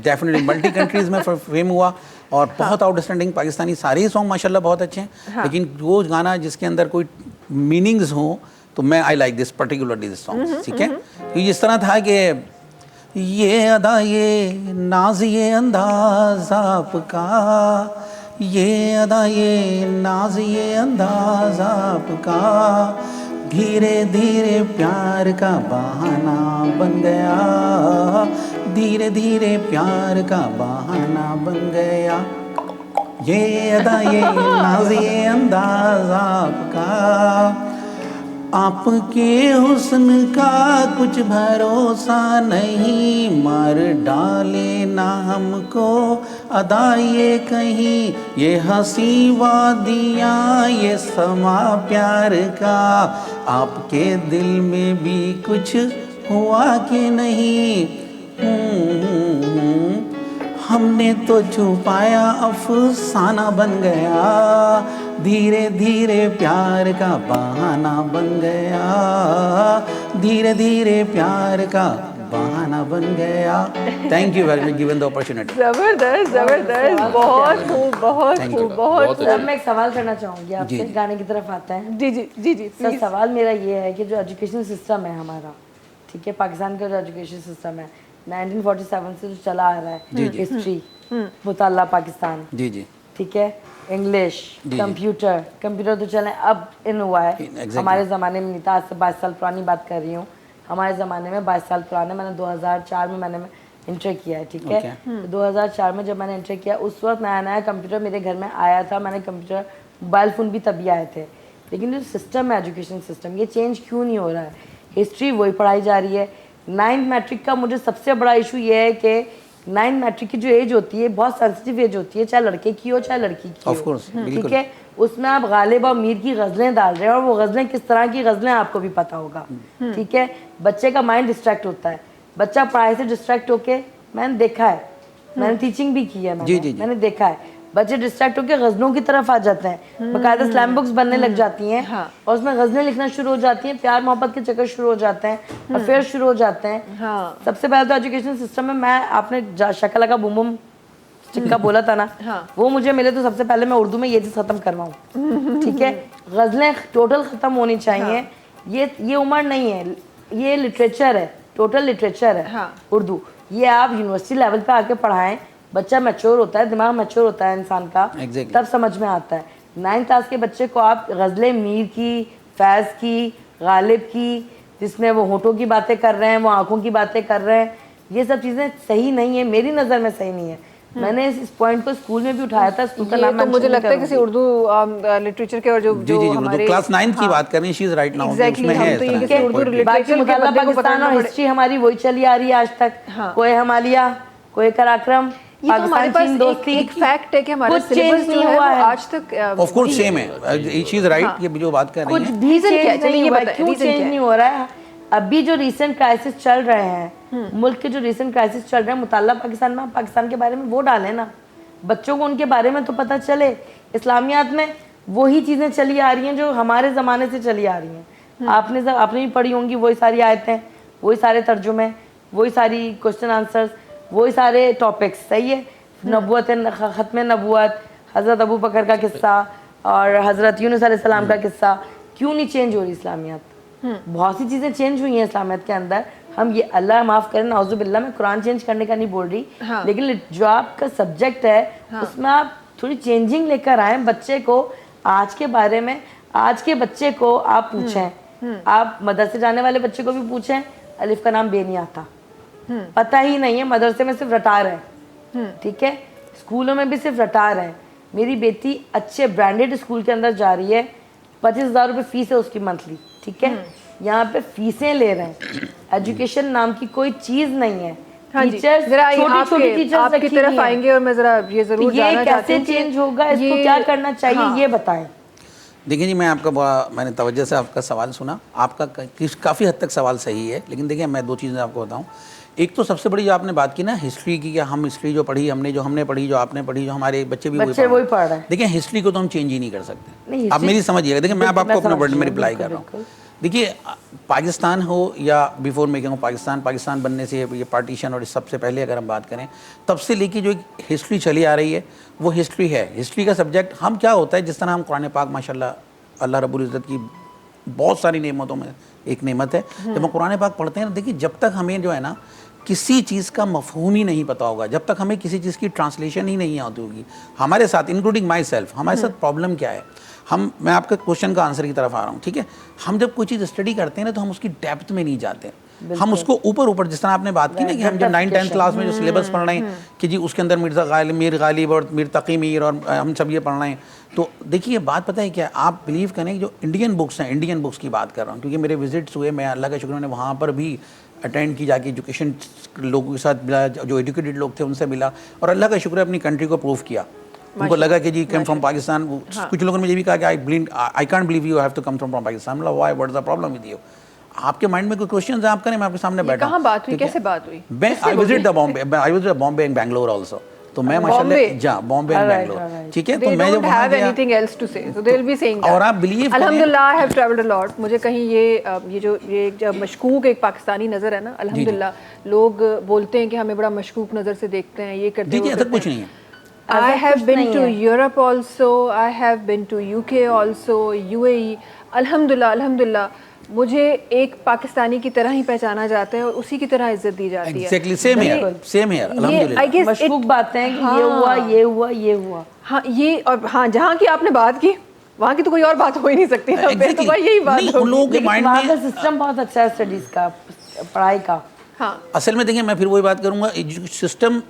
definitely multi countries में फेम हुआ और बहुत आउटस्टैंडिंग पाकिस्तानी सारे ही सॉन्ग माशाल्लाह बहुत अच्छे हैं, लेकिन वो गाना जिसके अंदर कोई मीनिंग्स हो, तो मैं I like this particularly this song, ठीक है। तो इस तरह था कि ये अदा ये नाज ये अंदाज आपका, ये अदा ये नाज ये अंदाज आपका, धीरे धीरे प्यार का बहाना बन गया, धीरे धीरे प्यार का बहाना बन गया, ये अदा ये नाज ये अंदाज आपका, आपके हुस्न का कुछ भरोसा नहीं, मार डाले ना हमको अदा ये कहीं, ये हंसी वादियाँ ये समा प्यार का, आपके दिल में भी कुछ हुआ कि नहीं, हमने तो छुपाया अफसाना बन गया, धीरे धीरे प्यार का बहाना बन गया, धीरे धीरे प्यार का बहाना बन गया। Thank you very much given the opportunity. जबरदस्त जबरदस्त, बहुत खूब बहुत खूब बहुत। सर मैं एक सवाल करना चाहूँगी आपसे, गाने की तरफ आता है। जी जी जी जी सर सवाल मेरा ये है कि जो एजुकेशन सिस्टम है हमारा, ठीक है, पाकिस्तान का जो एजुकेशन सिस्टम है 1947 से जो चला आ रहा है, हिस्ट्री, मुताल्ला पाकिस्तान, जी जी, ठीक है, इंग्लिश, कंप्यूटर तो चले अब इन हुआ है, हमारे ज़माने में नहीं था। आज से 22 साल पुरानी बात कर रही हूँ, हमारे ज़माने में 22 साल पुराने, मैंने 2004 में मैंने इंटर किया है, ठीक है। तो 2004 में जब मैंने इंटर किया, उस वक्त नया नया कंप्यूटर मेरे घर में आया था। मैंने कंप्यूटर, मोबाइल फ़ोन भी तभी आए थे। लेकिन जो सिस्टम है, एजुकेशन सिस्टम, ये चेंज क्यों नहीं हो रहा है? हिस्ट्री वही पढ़ाई जा रही है। 9th मैट्रिक का मुझे सबसे बड़ा इशू ये है कि 9th मैट्रिक की जो एज होती है बहुत सेंसिटिव एज होती है, चाहे लड़के की हो चाहे लड़की की हो। Of course, बिल्कुल। ठीक है, उसमें आप गालिब और मीर की गज़लें डाल रहे हैं, और वो गज़लें किस तरह की गज़लें आपको भी पता होगा। ठीक है, बच्चे का माइंड डिस्ट्रैक्ट होता है, बच्चा पढ़ाई से डिस्ट्रैक्ट होके, मैंने देखा है, मैंने टीचिंग भी की है, मैंने देखा है, बच्चे डिस्ट्रैक्ट होकर गज़लों की तरफ आ जाते हैं, बाकायदा स्लैम बुक्स बनने लग जाती हैं, और उसमें गज़लें लिखना शुरू हो जाती हैं, प्यार मोहब्बत के चक्कर शुरू हो जाते हैं, अफेयर शुरू हो जाते हैं। सबसे पहले तो एजुकेशन सिस्टम में मैं, आपने शक्ल का बूम बूम चिक्का बोला था ना, वो मुझे मिले तो सबसे पहले मैं उर्दू में ये चीज़ ख़त्म करवाऊँ। ठीक है, गज़लें टोटल ख़त्म होनी चाहिए। ये उम्र नहीं है, ये लिटरेचर है, टोटल लिटरेचर है उर्दू। ये आप यूनिवर्सिटी लेवल पे आके पढ़ाएं, बच्चा मैच्योर होता है, दिमाग मैच्योर होता है इंसान का, तब समझ में आता है। 9th क्लास के बच्चे को आप गज़लें मीर की, फैज़ की, गालिब की, जिसमें वो होठों की बातें कर रहे हैं, वो आंखों की बातें कर रहे हैं, ये सब चीज़ें सही नहीं है, मेरी नज़र में सही नहीं है। मैंने इस पॉइंट को स्कूल में भी उठाया था। स्कूल का नाम तो मुझे लगता है किसी उर्दू लिटरेचर के, और जो हमारे क्लास 9th की बात कर रही, शी इज राइट नाउ, उसमें है तो ये इस किसी तरह उर्दू के लिटरेचर बाकी मुताला पाकिस्तान और हिस्ट्री हमारी वही चली आ रही है आज तक। कोई हमालिया, कोई कराक्रम, ये तो हमारे पास एक फैक्ट है कि हमारा सिलेबस जो है वो आज तक ऑफ कोर्स सेम है। शी इज राइट, ये जो बात कर रही कुछ है भी चेंज नहीं हुआ, बताएं, क्यों रीजन चेंज क्या है? नहीं हो रहा है? अभी जो रीसेंट क्राइसिस चल रहे हैं, मुल्क के जो रीसेंट क्राइसिस चल रहे हैं, मुताल्ला पाकिस्तान में, पाकिस्तान के बारे में वो डालें ना, बच्चों को उनके बारे में तो पता चले। इस्लामियात में वही चीज़ें चली आ रही हैं जो हमारे ज़माने से चली आ रही हैं। आपने भी पढ़ी होंगी, वही सारी आयतें, वही सारे तर्जुमे, वही सारी क्वेश्चन आंसर्स, वही सारे टॉपिक्स। सही है, नबूवत, ख़त्म नबूवत, हज़रत अबू बकर का किस्सा और हज़रत यूनुस अलैहिस्सलाम का किस्सा, क्यों नहीं चेंज हो रही इस्लामियात? बहुत सी चीज़ें चेंज हुई हैं इस्लामियत के अंदर। हम ये, अल्लाह माफ़ करें, नाउज़ुबिल्लाह, मैं कुरान चेंज करने का नहीं बोल रही, लेकिन जो आपका सब्जेक्ट है उसमें आप थोड़ी चेंजिंग लेकर आए। बच्चे को आज के बारे में, आज के बच्चे को आप पूछें, आप मदरसे जाने वाले बच्चे को भी पूछें, अलिफ का नाम बे नहीं आता, पता ही नहीं है, मदरसे में सिर्फ रटा रहे हैं। ठीक है, स्कूलों में भी सिर्फ रटा रहे हैं। मेरी बेटी अच्छे ब्रांडेड स्कूल के अंदर जा रही है, 25,000 रुपये फीस है उसकी मंथली। ठीक है, यहाँ पे फीसें ले रहे हैं, एजुकेशन नाम की कोई चीज़ नहीं है। टीचर्स छोटी-छोटी टीचर्स आपकी तरफ आएंगे और मैं जरा ये जरूर जानना चाहती हूँ कैसे चेंज होगा, इसको क्या करना चाहिए, ये बताएं। देखिए जी, मैं आपका मैंने तवज्जो से आपका सवाल सुना, आपका काफ़ी हद तक सवाल सही है, लेकिन देखिए मैं दो चीज़ें आपको बताऊं। एक तो सबसे बड़ी जो आपने बात की ना हिस्ट्री की, क्या हम हिस्ट्री जो पढ़ी, हमने पढ़ी, जो आपने पढ़ी, जो हमारे बच्चे भी वही पढ़ रहे हैं। देखिए हिस्ट्री को तो हम चेंज ही नहीं कर सकते, आप मेरी समझिएगा। देखिए मैं आपको अपने वर्ड में रिप्लाई कर रहा हूँ। देखिए पाकिस्तान हो या बिफोर मैं कहूँ पाकिस्तान बनने से ये पार्टीशन और इस सबसे पहले अगर हम बात करें, तब से लेके जो हिस्ट्री चली आ रही है वो हिस्ट्री है। हिस्ट्री का सब्जेक्ट हम क्या होता है, जिस तरह हम कुरान पाक माशाल्लाह अल्लाह रब्बुल इज़्ज़त की बहुत सारी नेमतों में एक नेमत है, जब हम कुरान पाक पढ़ते हैं ना, देखिए जब तक हमें जो है ना किसी चीज़ का मफहूम ही नहीं पता होगा, जब तक हमें किसी चीज़ की ट्रांसलेशन ही नहीं आती होगी, हमारे साथ इंक्लूडिंग माई सेल्फ, हमारे साथ प्रॉब्लम क्या है, मैं आपके क्वेश्चन का आंसर की तरफ आ रहा हूँ। ठीक है, हम जब कोई चीज़ स्टडी करते हैं ना तो हम उसकी डेप्थ में नहीं जाते, हम उसको ऊपर जिस तरह आपने बात की ना कि हम जब 9th-10th क्लास में जो सिलेबस पढ़ रहे हैं कि जी उसके अंदर मीर गालिब और मीर तकी मीर और हम सब ये पढ़ रहे हैं, तो देखिए बात पता है क्या, आप बिलीव करें जो इंडियन बुक्स की बात कर रहा हूँ, क्योंकि मेरे विजिट्स हुए, मैं अल्लाह का शुक्र मैंने वहाँ पर भी अटेंड की, जाके एजुकेशन लोगों के साथ मिला, जो एजुकेटेड लोग थे उनसे मिला, और अल्लाह का शुक्र अपनी कंट्री को प्रूव किया। उनको लगा कि जी कम फ्रॉम पाकिस्तान। कुछ लोगों ने मुझे भी कहा कि I can't believe you have to come from Pakistan. मतलब why, what is the problem with you? आपके माइंड में कोई क्वेश्चंस है, आप करें, मैं आपके सामने बैठा। कहाँ बात हुई, कैसे बात हुई? I visit Bombay and Bangalore also, तो मैं माशाल्लाह बॉम्बे एंड बैंगलोर, ठीक है, तो मैं जब वहां गया एनीथिंग एल्स टू से, सो दे विल बी सेइंग और आप बिलीव अल्हम्दुलिल्लाह I have travelled a lot. मुझे कहीं ये जो मशकूक एक पाकिस्तानी नजर है ना, अल्हम्दुलिल्लाह लोग बोलते हैं कि हमें बड़ा मशकूक नजर से देखते हैं, ये करते हैं, ऐसा कुछ नहीं है। I have been to Europe also, I have been to UK also, UAE। अल्हम्दुलिल्लाह मुझे एक पाकिस्तानी की तरह ही पहचाना जाता है और उसी की तरह इज्जत दी जाती है। Exactly, same here, अल्हम्दुलिल्लाह। मशकूक बातें हैं कि ये हुआ। हाँ, ये और हाँ, जहाँ की आपने बात की वहाँ की तो कोई और बात हो ही नहीं सकती ना, तो यही बात उन लोगों के माइंड में सिस्टम बहुत अच्छा है स्टडीज का, पढ़ाई का। हाँ। असल में देखिए मैं फिर वही बात करूंगा, एजुकेशन सिस्टम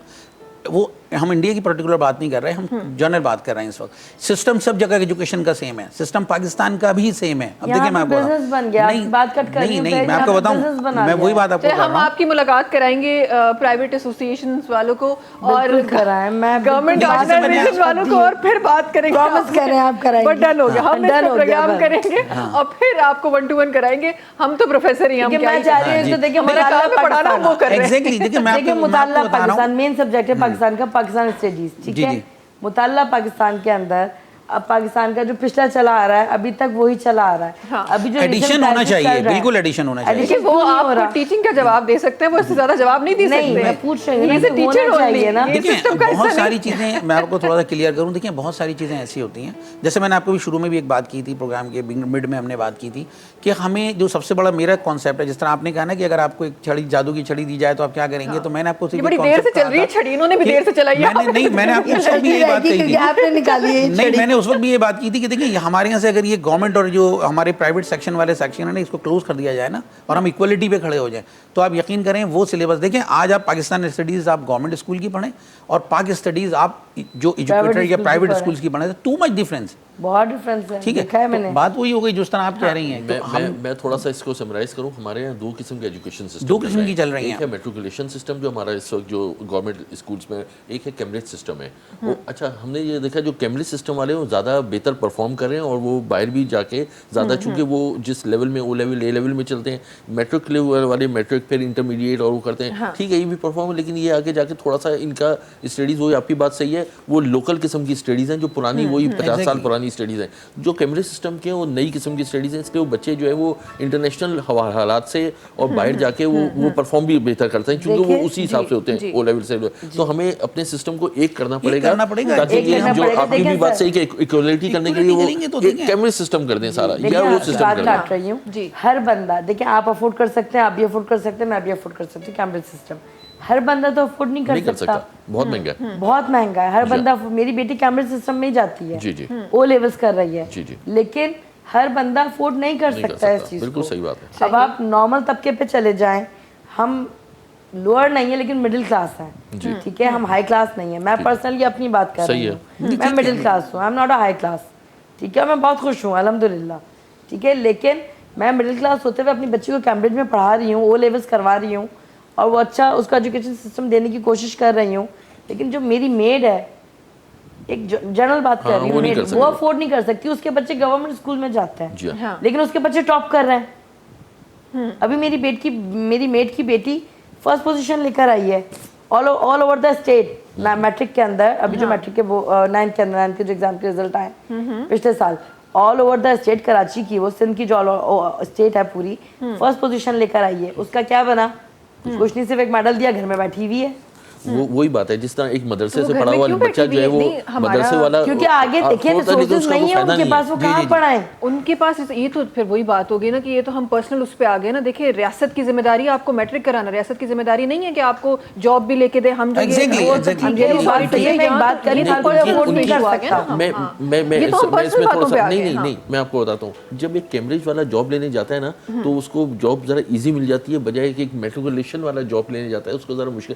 वो हम इंडिया की पर्टिकुलर बात नहीं कर रहे, हम जनरल बात कर रहे हैं इस वक्त। सिस्टम सब जगह एजुकेशन का सेम है, सिस्टम पाकिस्तान का भी सेम है। अब यहाँ देखिए मैं पे आपको business बन गया, नहीं बात कट कर रही हूँ, नहीं फिर मैं आपको यहाँ पे बताऊं, business बना मैं वही दिया बात आपको चाहे कर हम रहा हूँ। आपकी मुलाकात कराएंगे प्राइवेट एसोसिएशंस वालों को और बिल्कुल कराएं, मैं गवर्नमेंट बिल्कुल बात ऑर्गेनाइजेशन करें, वालों को, और फिर बात करेंगे। Promise करें आप कराएंगे। बट डन हो गया, हम Done इसका हो गया, प्रोग्राम बस। करेंगे और फिर आपको 1 to 1 कराएंगे। हम तो प्रोफेसर ही हैं, हम क्योंकि क्या मैं ही चाह कर रही हूँ, सकते हैं। तो देखिए मेरा काम है पढ़ाना, वो कर रहे हैं। एग्जैक्टली देखिए मैं देखिए आपको मुताल्ला बता रहा पाकिस्तान हूँ। मेन सब्जेक्ट है पाकिस्तान का, पाकिस्तान स्टडीज, ठीक जी, है। जी। मुताल्ला पाकिस्तान के अंदर अब पाकिस्तान का जो पिछला चला आ रहा है अभी तक वही चला आ रहा है। हाँ। अभी जो एडिशन recent होना crisis चाहिए, चल रहा है, बिल्कुल एडिशन होना चाहिए। देखिए addition वो क्यों नहीं हो आपको रहा? टीचिंग का जवाब दे सकते हैं, वो इससे ज्यादा जवाब नहीं दे नहीं, सकते। मैं पूछ रही हूँ ना He is a कि teacher होना only। चाहिए ना। ये देखिए system का बहुत हिस्सा सारी नहीं। चीज़ें मैं आपको थोड़ा सा क्लियर करूं। देखिए बहुत सारी चीज़ें ऐसी होती हैं, जैसे मैंने आपको भी शुरू में भी एक बात की थी, प्रोग्राम के मिड में हमने बात की थी कि हमें जो सबसे बड़ा मेरा कॉन्सेप्ट है, जिस तरह आपने कहा ना कि अगर आपको एक छड़ी, जादू की छड़ी दी जाए तो आप क्या करेंगे, तो मैंने आपको ये बड़ी देर से चल रही है छड़ी, इन्होंने भी देर से चलाई है। मैंने आपको उस वक्त भी ये बात कही थी, आपने निकाली है नहीं मैंने उस वक्त भी ये बात की थी कि देखिए हमारे यहाँ से अगर ये गवर्नमेंट और जो हमारे प्राइवेट सेक्शन वाले सेक्शन है ना, इसको क्लोज कर दिया जाए ना और हम इक्वलिटी पे खड़े हो जाएं, तो आप यकीन करें वो सिलेबस देखें। आज आप पाकिस्तान स्टडीज़ आप गवर्नमेंट स्कूल की पढ़ें और पाक स्टडीज़ आप जो एजुकेटेड या प्राइवेट स्कूल्स की पढ़ें, टू मच डिफरेंस, बहुत डिफरेंस है, ठीक है। देखा है मैंने। तो बात वही हो गई जिस तरह आप कह रही हैं। मैं थोड़ा सा इसको समराइज करूं। हमारे यहाँ 2 किस्म के एजुकेशन सिस्टम, 2 किस्म की चल रही हैं। एक है मेट्रिकुलेशन सिस्टम जो हमारा इस वक्त जो गवर्नमेंट स्कूल्स में, एक है कैम्ब्रिज सिस्टम है। वो अच्छा हमने ये देखा जो कैम्ब्रिज सिस्टम वाले वो ज़्यादा बेहतर परफॉर्म कर रहे हैं और वो बाहर भी जाके ज़्यादा, चूँकि वो जिस लेवल में ओ लेवल ए लेवल में चलते हैं, मैट्रिक लेवल वाले मैट्रिक फिर इंटरमीडिएट और वो करते हैं, ठीक है ये भी परफॉर्म, लेकिन ये आगे जाके थोड़ा सा इनका स्टडीज़, वही आपकी बात सही है, वो लोकल किस्म की स्टडीज़ हैं जो पुरानी वही 50 साल पुरानी स्टडीज़ हैं। जो कैम्ब्रिज सिस्टम के वो नई किस्म की स्टडीज़ हैं, इसलिए वो बच्चे जो है वो इंटरनेशनल हालात से और बाहर जाके वो परफॉर्म भी बेहतर करते हैं, क्योंकि वो उसी हिसाब से होते हैं ओ लेवल से। तो हमें अपने सिस्टम को एक करना पड़ेगा ताकि एक ये करना जो पड़ेगा। आपकी भी देखिए बात सर, सही कि इक्वलिटी करने के लिए वो कैम्ब्रिज सिस्टम कर दें सारा, देखिए या वो आपकी सिस्टम बात कर काट दें। रही हूँ जी। हर बंदा, देखिए आप अफोर्ड कर सकते हैं, आप भी अफोर्ड कर सकते हैं, मैं भी अफोर्ड कर सकती हूँ कैम्ब्रिज सिस्टम। हर बंदा तो अफोर्ड नहीं नहीं कर कर सकता, सकता, बहुत महंगा है। बहुत महंगा है। हर बंदा, मेरी बेटी कैम्ब्रिज सिस्टम में ही जाती है, जी, जी। ओ लेवल्स कर रही है, जी, जी। लेकिन हर बंदा अफोर्ड नहीं कर नहीं कर सकता है इस सकता, चीज़ बिल्कुल को। सही बात है। अब आप नॉर्मल तबके पे चले जाएं, हम लोअर नहीं है लेकिन मिडिल क्लास हैं, ठीक है, हम हाई क्लास नहीं है। मैं पर्सनली अपनी बात कर सही रही हूँ, मैं मिडिल क्लास हूँ, I am not a high class, ठीक है। मैं बहुत खुश हूँ अल्हम्दुलिल्लाह, ठीक है, लेकिन मैं मिडिल क्लास होते हुए अपनी बच्ची को कैम्ब्रिज में पढ़ा रही हूँ, ओ लेवल्स करवा रही हूँ और वो अच्छा उसका एजुकेशन सिस्टम देने की कोशिश कर रही हूँ। लेकिन जो मेरी मेड है, एक जनरल बात कर रही वो हूँ, नहीं कर वो सकती। अफोर्ड नहीं कर सकती, उसके बच्चे गवर्नमेंट स्कूल में जाते जी हैं, हाँ। लेकिन उसके बच्चे टॉप कर रहे हैं। अभी मेरी मेट की बेटी फर्स्ट पोजीशन लेकर आई है all over the state matric के अंदर। अभी जो मैट्रिक के वो 9th के अंदर, 9th के जो एग्जाम के रिजल्ट आए पिछले साल, all over the state, Karachi की, वो सिंध की जो स्टेट है पूरी, फर्स्ट पोजीशन लेकर आई है। उसका क्या बना? कुछ नहीं, सिर्फ एक मेडल दिया, घर में बैठी हुई है। वो वही बात है, जिस तरह एक मदरसे तो से घर पढ़ा में हुआ क्यों बच्चा बैठी जो है हुई है? वो नहीं, हमारा- मदरसे वाला, क्योंकि आगे देखिए होता लेकिन रिसोर्सेज उसका नहीं कोई है फायदा उनके नहीं पास, है। वो कहाँ पढ़ाएं? उनके पास ये तो फिर वही बात होगी ना कि ये तो हम पर्सनल उस पे आ गए ना। देखिए रियासत की जिम्मेदारी है आपको मैट्रिक कराना, रियासत की जिम्मेदारी नहीं है कि आपको जॉब भी लेके दे। हम जो Exactly, वो exactly. हम ये बात authority सही है, है, मैं एक यहाँ बात तो करी, ये हर तो कोई personal afford नहीं issue कर आ गया ना। सकता। मैं ये तो हम इसमें personal थोड़ा बातों पे सा आ गए, नहीं हाँ। नहीं मैं आपको बताता हूँ। जब एक कैम्ब्रिज वाला जॉब लेने जाता है ना, तो उसको जॉब जरा इजी मिल जाती है, बजाय कि एक मेट्रिकुलेशन वाला जॉब लेने जाता है उसको जरा मुश्किल।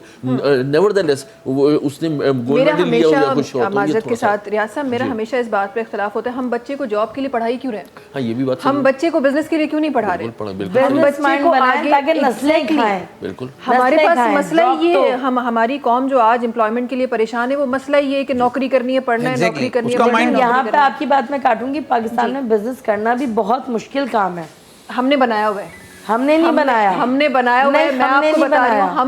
नेवरदलेस उसने गोल्ड मेरा मेडल लिया हो या कुछ हमेशा हो, तो ये माजरत के थोड़ा सा- साथ रियाज साहब, मेरा हमेशा इस बात पे इख्तलाफ होता है, हम बच्चे को जॉब के लिए पढ़ाई क्यों रहे हैं? हाँ ये भी बात हम सही है। बच्चे को बिजनेस के लिए क्यों नहीं पढ़ा रहे? बिल्कुल हम बिजनेस बच्चे माइंड को बनाएं आगे ताकि नस्लें exactly, खाएं। बिल्कुल हमारे नस्लें पास खाएं, मसला जॉब ये तो- हम हमारी कौम जो आज एम्प्लॉयमेंट के लिए परेशान है, वो मसला ये है कि नौकरी करनी है, पढ़ना है, Exactly. नौकरी करनी है, उसका पढ़ना है, mind- नौकरी यहाँ पे करनी है। आपकी बात मैं काटूंगी, पाकिस्तान में बिजनेस करना भी बहुत मुश्किल काम है। हमने बनाया हुआ है, हमने नहीं बनाया, हमने बनाया हुआ है। नहीं, मैं हमने आपको नहीं बता रही हूँ, बनाया।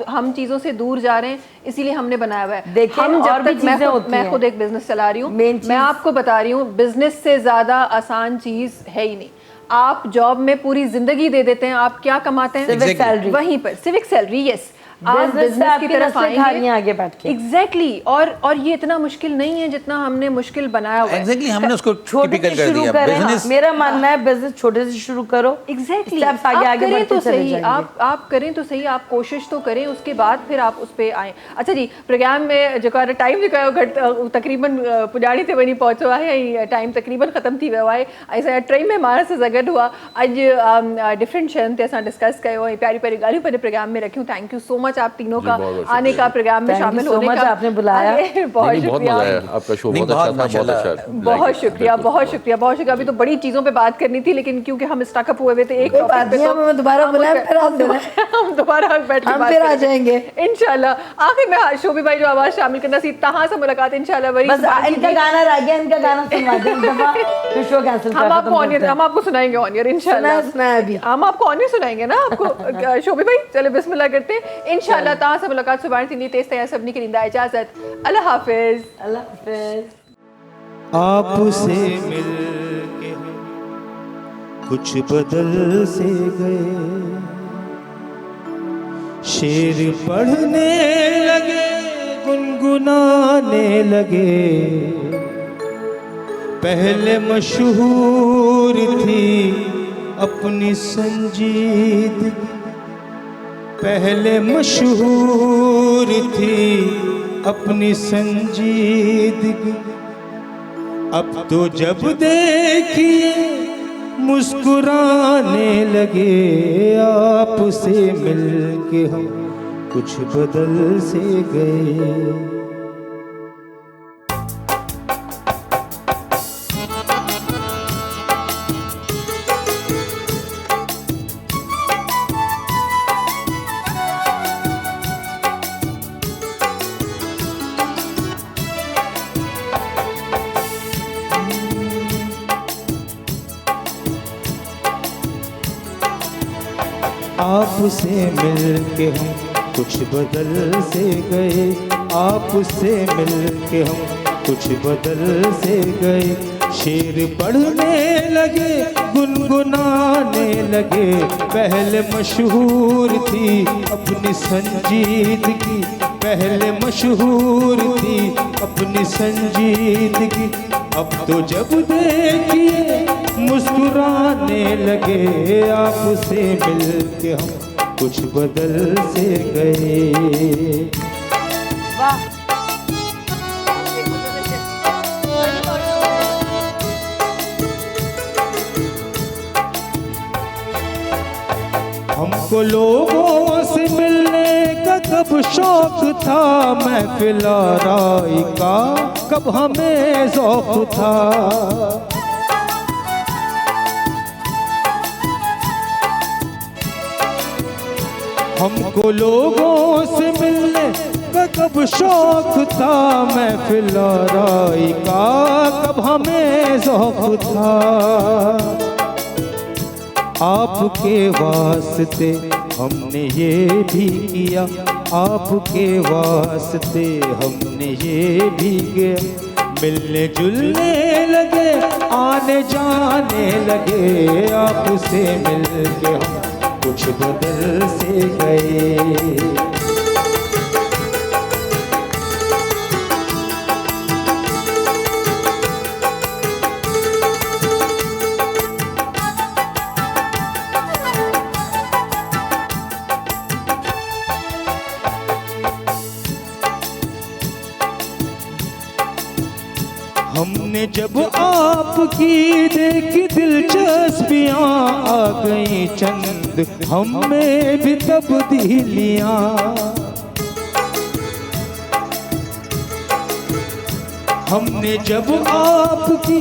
हम चीजों से दूर जा रहे हैं, इसीलिए हमने बनाया हुआ है। देखिए, हम और जब भी तक चीजें होती मैं हैं। खुद एक बिजनेस चला रही हूँ, Main मैं चीज- आपको बता रही हूँ, बिजनेस से ज्यादा आसान चीज है ही नहीं। आप जॉब में पूरी जिंदगी दे देते हैं, आप क्या कमाते हैं? Civic salary। वहीं पर सिविक सैलरी, यस। आप Business से बिजनेस की आपकी तरफ नस्लें खा रही हैं आगे बैठ के। एग्जैक्टली और ये इतना मुश्किल नहीं है जितना हमने मुश्किल बनाया हुआ है। एग्जैक्टली हमने उसको छोटे टिपिकल से कर शुरू दिया करें। बिजनेस। मेरा मानना है बिजनेस छोटे से शुरू करो। एग्जैक्टली स्टेप्स आगे आगे करें बढ़ते तो चले सही, जाएंगे। आप करें तो सही, आप कोशिश तो करें, उसके बाद फिर आप उस पर आए। अच्छा जी, प्रोग्राम में जो टाइम जो घट तकरीबन पुजारी ते वञी पहुचो आहे ऐं टाइम तकरीबन ख़त्म थी वियो आहे। ऐं ट्रेन में माण्हुनि सां गॾु हुआ अॼु डिफरेंट शयुनि ते असां डिस्कस कयो ऐं प्यारी प्यारी ॻाल्हियूं पंहिंजे प्रोग्राम में रखियूं। थैंक यू सो मच आप तीनों का आने का, प्रोग्राम में Thank you शामिल so होने much, का। आपने बुलाया। बहुत नहीं, बहुत शुक्रिया, मजा आया, आपका शो नहीं, बहुत अच्छा था, बहुत माशाल्लाह। अच्छा। बहुत शुक्रिया, बहुत शुक्रिया, बहुत शुक्रिया। अभी तो बड़ी चीज़ों पे बात करनी थी लेकिन क्योंकि हम स्टकअप हुए थे एक कोई टॉपिक बात पे नहीं, तो हमें दोबारा हम बुलाएं, उसका- फिर हम आप दोबारा- हम दोबारा बैठ के हम बात फिर आ करेंगे। जाएंगे। इंशाल्लाह। आखिर में शोभी भाई जो आवाज़ शामिल करना सी तहाँ से मुलाकात इंशाल्लाह वरी बस इनका गाना रह गया, इनका गाना सुनवा दें एक दफा, फिर शो कैंसिल हम आपको ऑनियर हम आपको सुनाएंगे ऑनियर इंशाल्लाह। सुना है अभी। हम आपको ऑनियर सुनाएंगे ना आपको शोभी भाई। चलो बिस्मिल्लाह करते हैं इंशाल्लाह। तहाँ से मुलाकात सुबह थी तेज तैयार सबनी की नींदा इजाजत। अल्लाह हाफिज। अल्लाह हाफिज। आपसे मिल के कुछ बदल से गए, शेर पढ़ने लगे गुनगुनाने लगे। पहले मशहूर थी अपनी संजीदगी, पहले मशहूर थी अपनी संजीदगी। अब तो जब देखिए मुस्कुराने लगे। आपसे मिलके हम कुछ बदल से गए। आपसे मिलके हम कुछ बदल से गए। आपसे मिलके हम कुछ बदल से गए। शेर पढ़ने लगे गुनगुनाने लगे। पहले मशहूर थी अपनी संजीदगी, पहले मशहूर थी अपनी संजीदगी। अब तो जब देखिए मुस्कुराने लगे। आपसे मिलके हम कुछ बदल से गए। वाह। हमको लोगों से मिलने का कब शौक था, महफिल आराई का कब हमें ज़ौक़ था। हमको लोगों से मिलने का कब शौक था, महफिल आराई का कब हमें ज़ौक़ था। आपके वास्ते हमने ये भी किया, आपके वास्ते हमने ये भी किया। मिलने जुलने लगे, आने जाने लगे। आपसे मिलके हम कुछ बदल से गए। हमने जब आपकी देखी दिलचस्पियाँ आ गई चंद हमें भी तब्दीलियाँ। हमने जब आपकी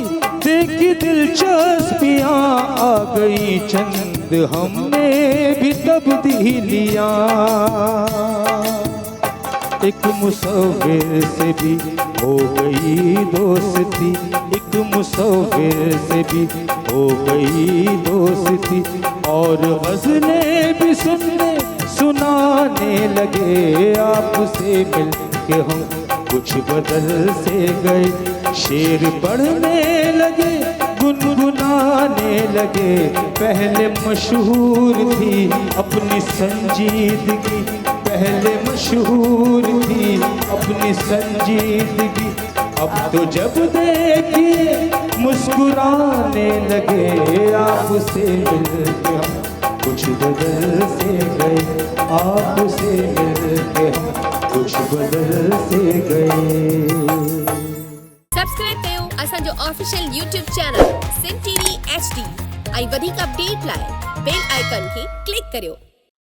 देखी दिलचस्पियाँ आ गई चंद हमें भी तब्दीलियाँ। एक मुसव्विर से भी हो गई दोस्ती, एक मुसव्विर से भी हो गई दोस्ती। और गज़लें भी सुनने सुनाने लगे। आपसे मिलके हम कुछ बदल से गए। शेर पढ़ने लगे गुनगुनाने लगे। पहले मशहूर थी अपनी संजीदगी, पहले मशहूर थी अपनी संजीदगी, अब तो जब देखिए मुस्कुराने लगे। आपसे मिलके हम कुछ बदल से गए, आपसे मिलके हम कुछ बदल से गए। सब्सक्राइब कयो असांजो official YouTube channel Sindh TV HD ऐं वधीक अपडेट लाइ बेल आइकन खे क्लिक करियो।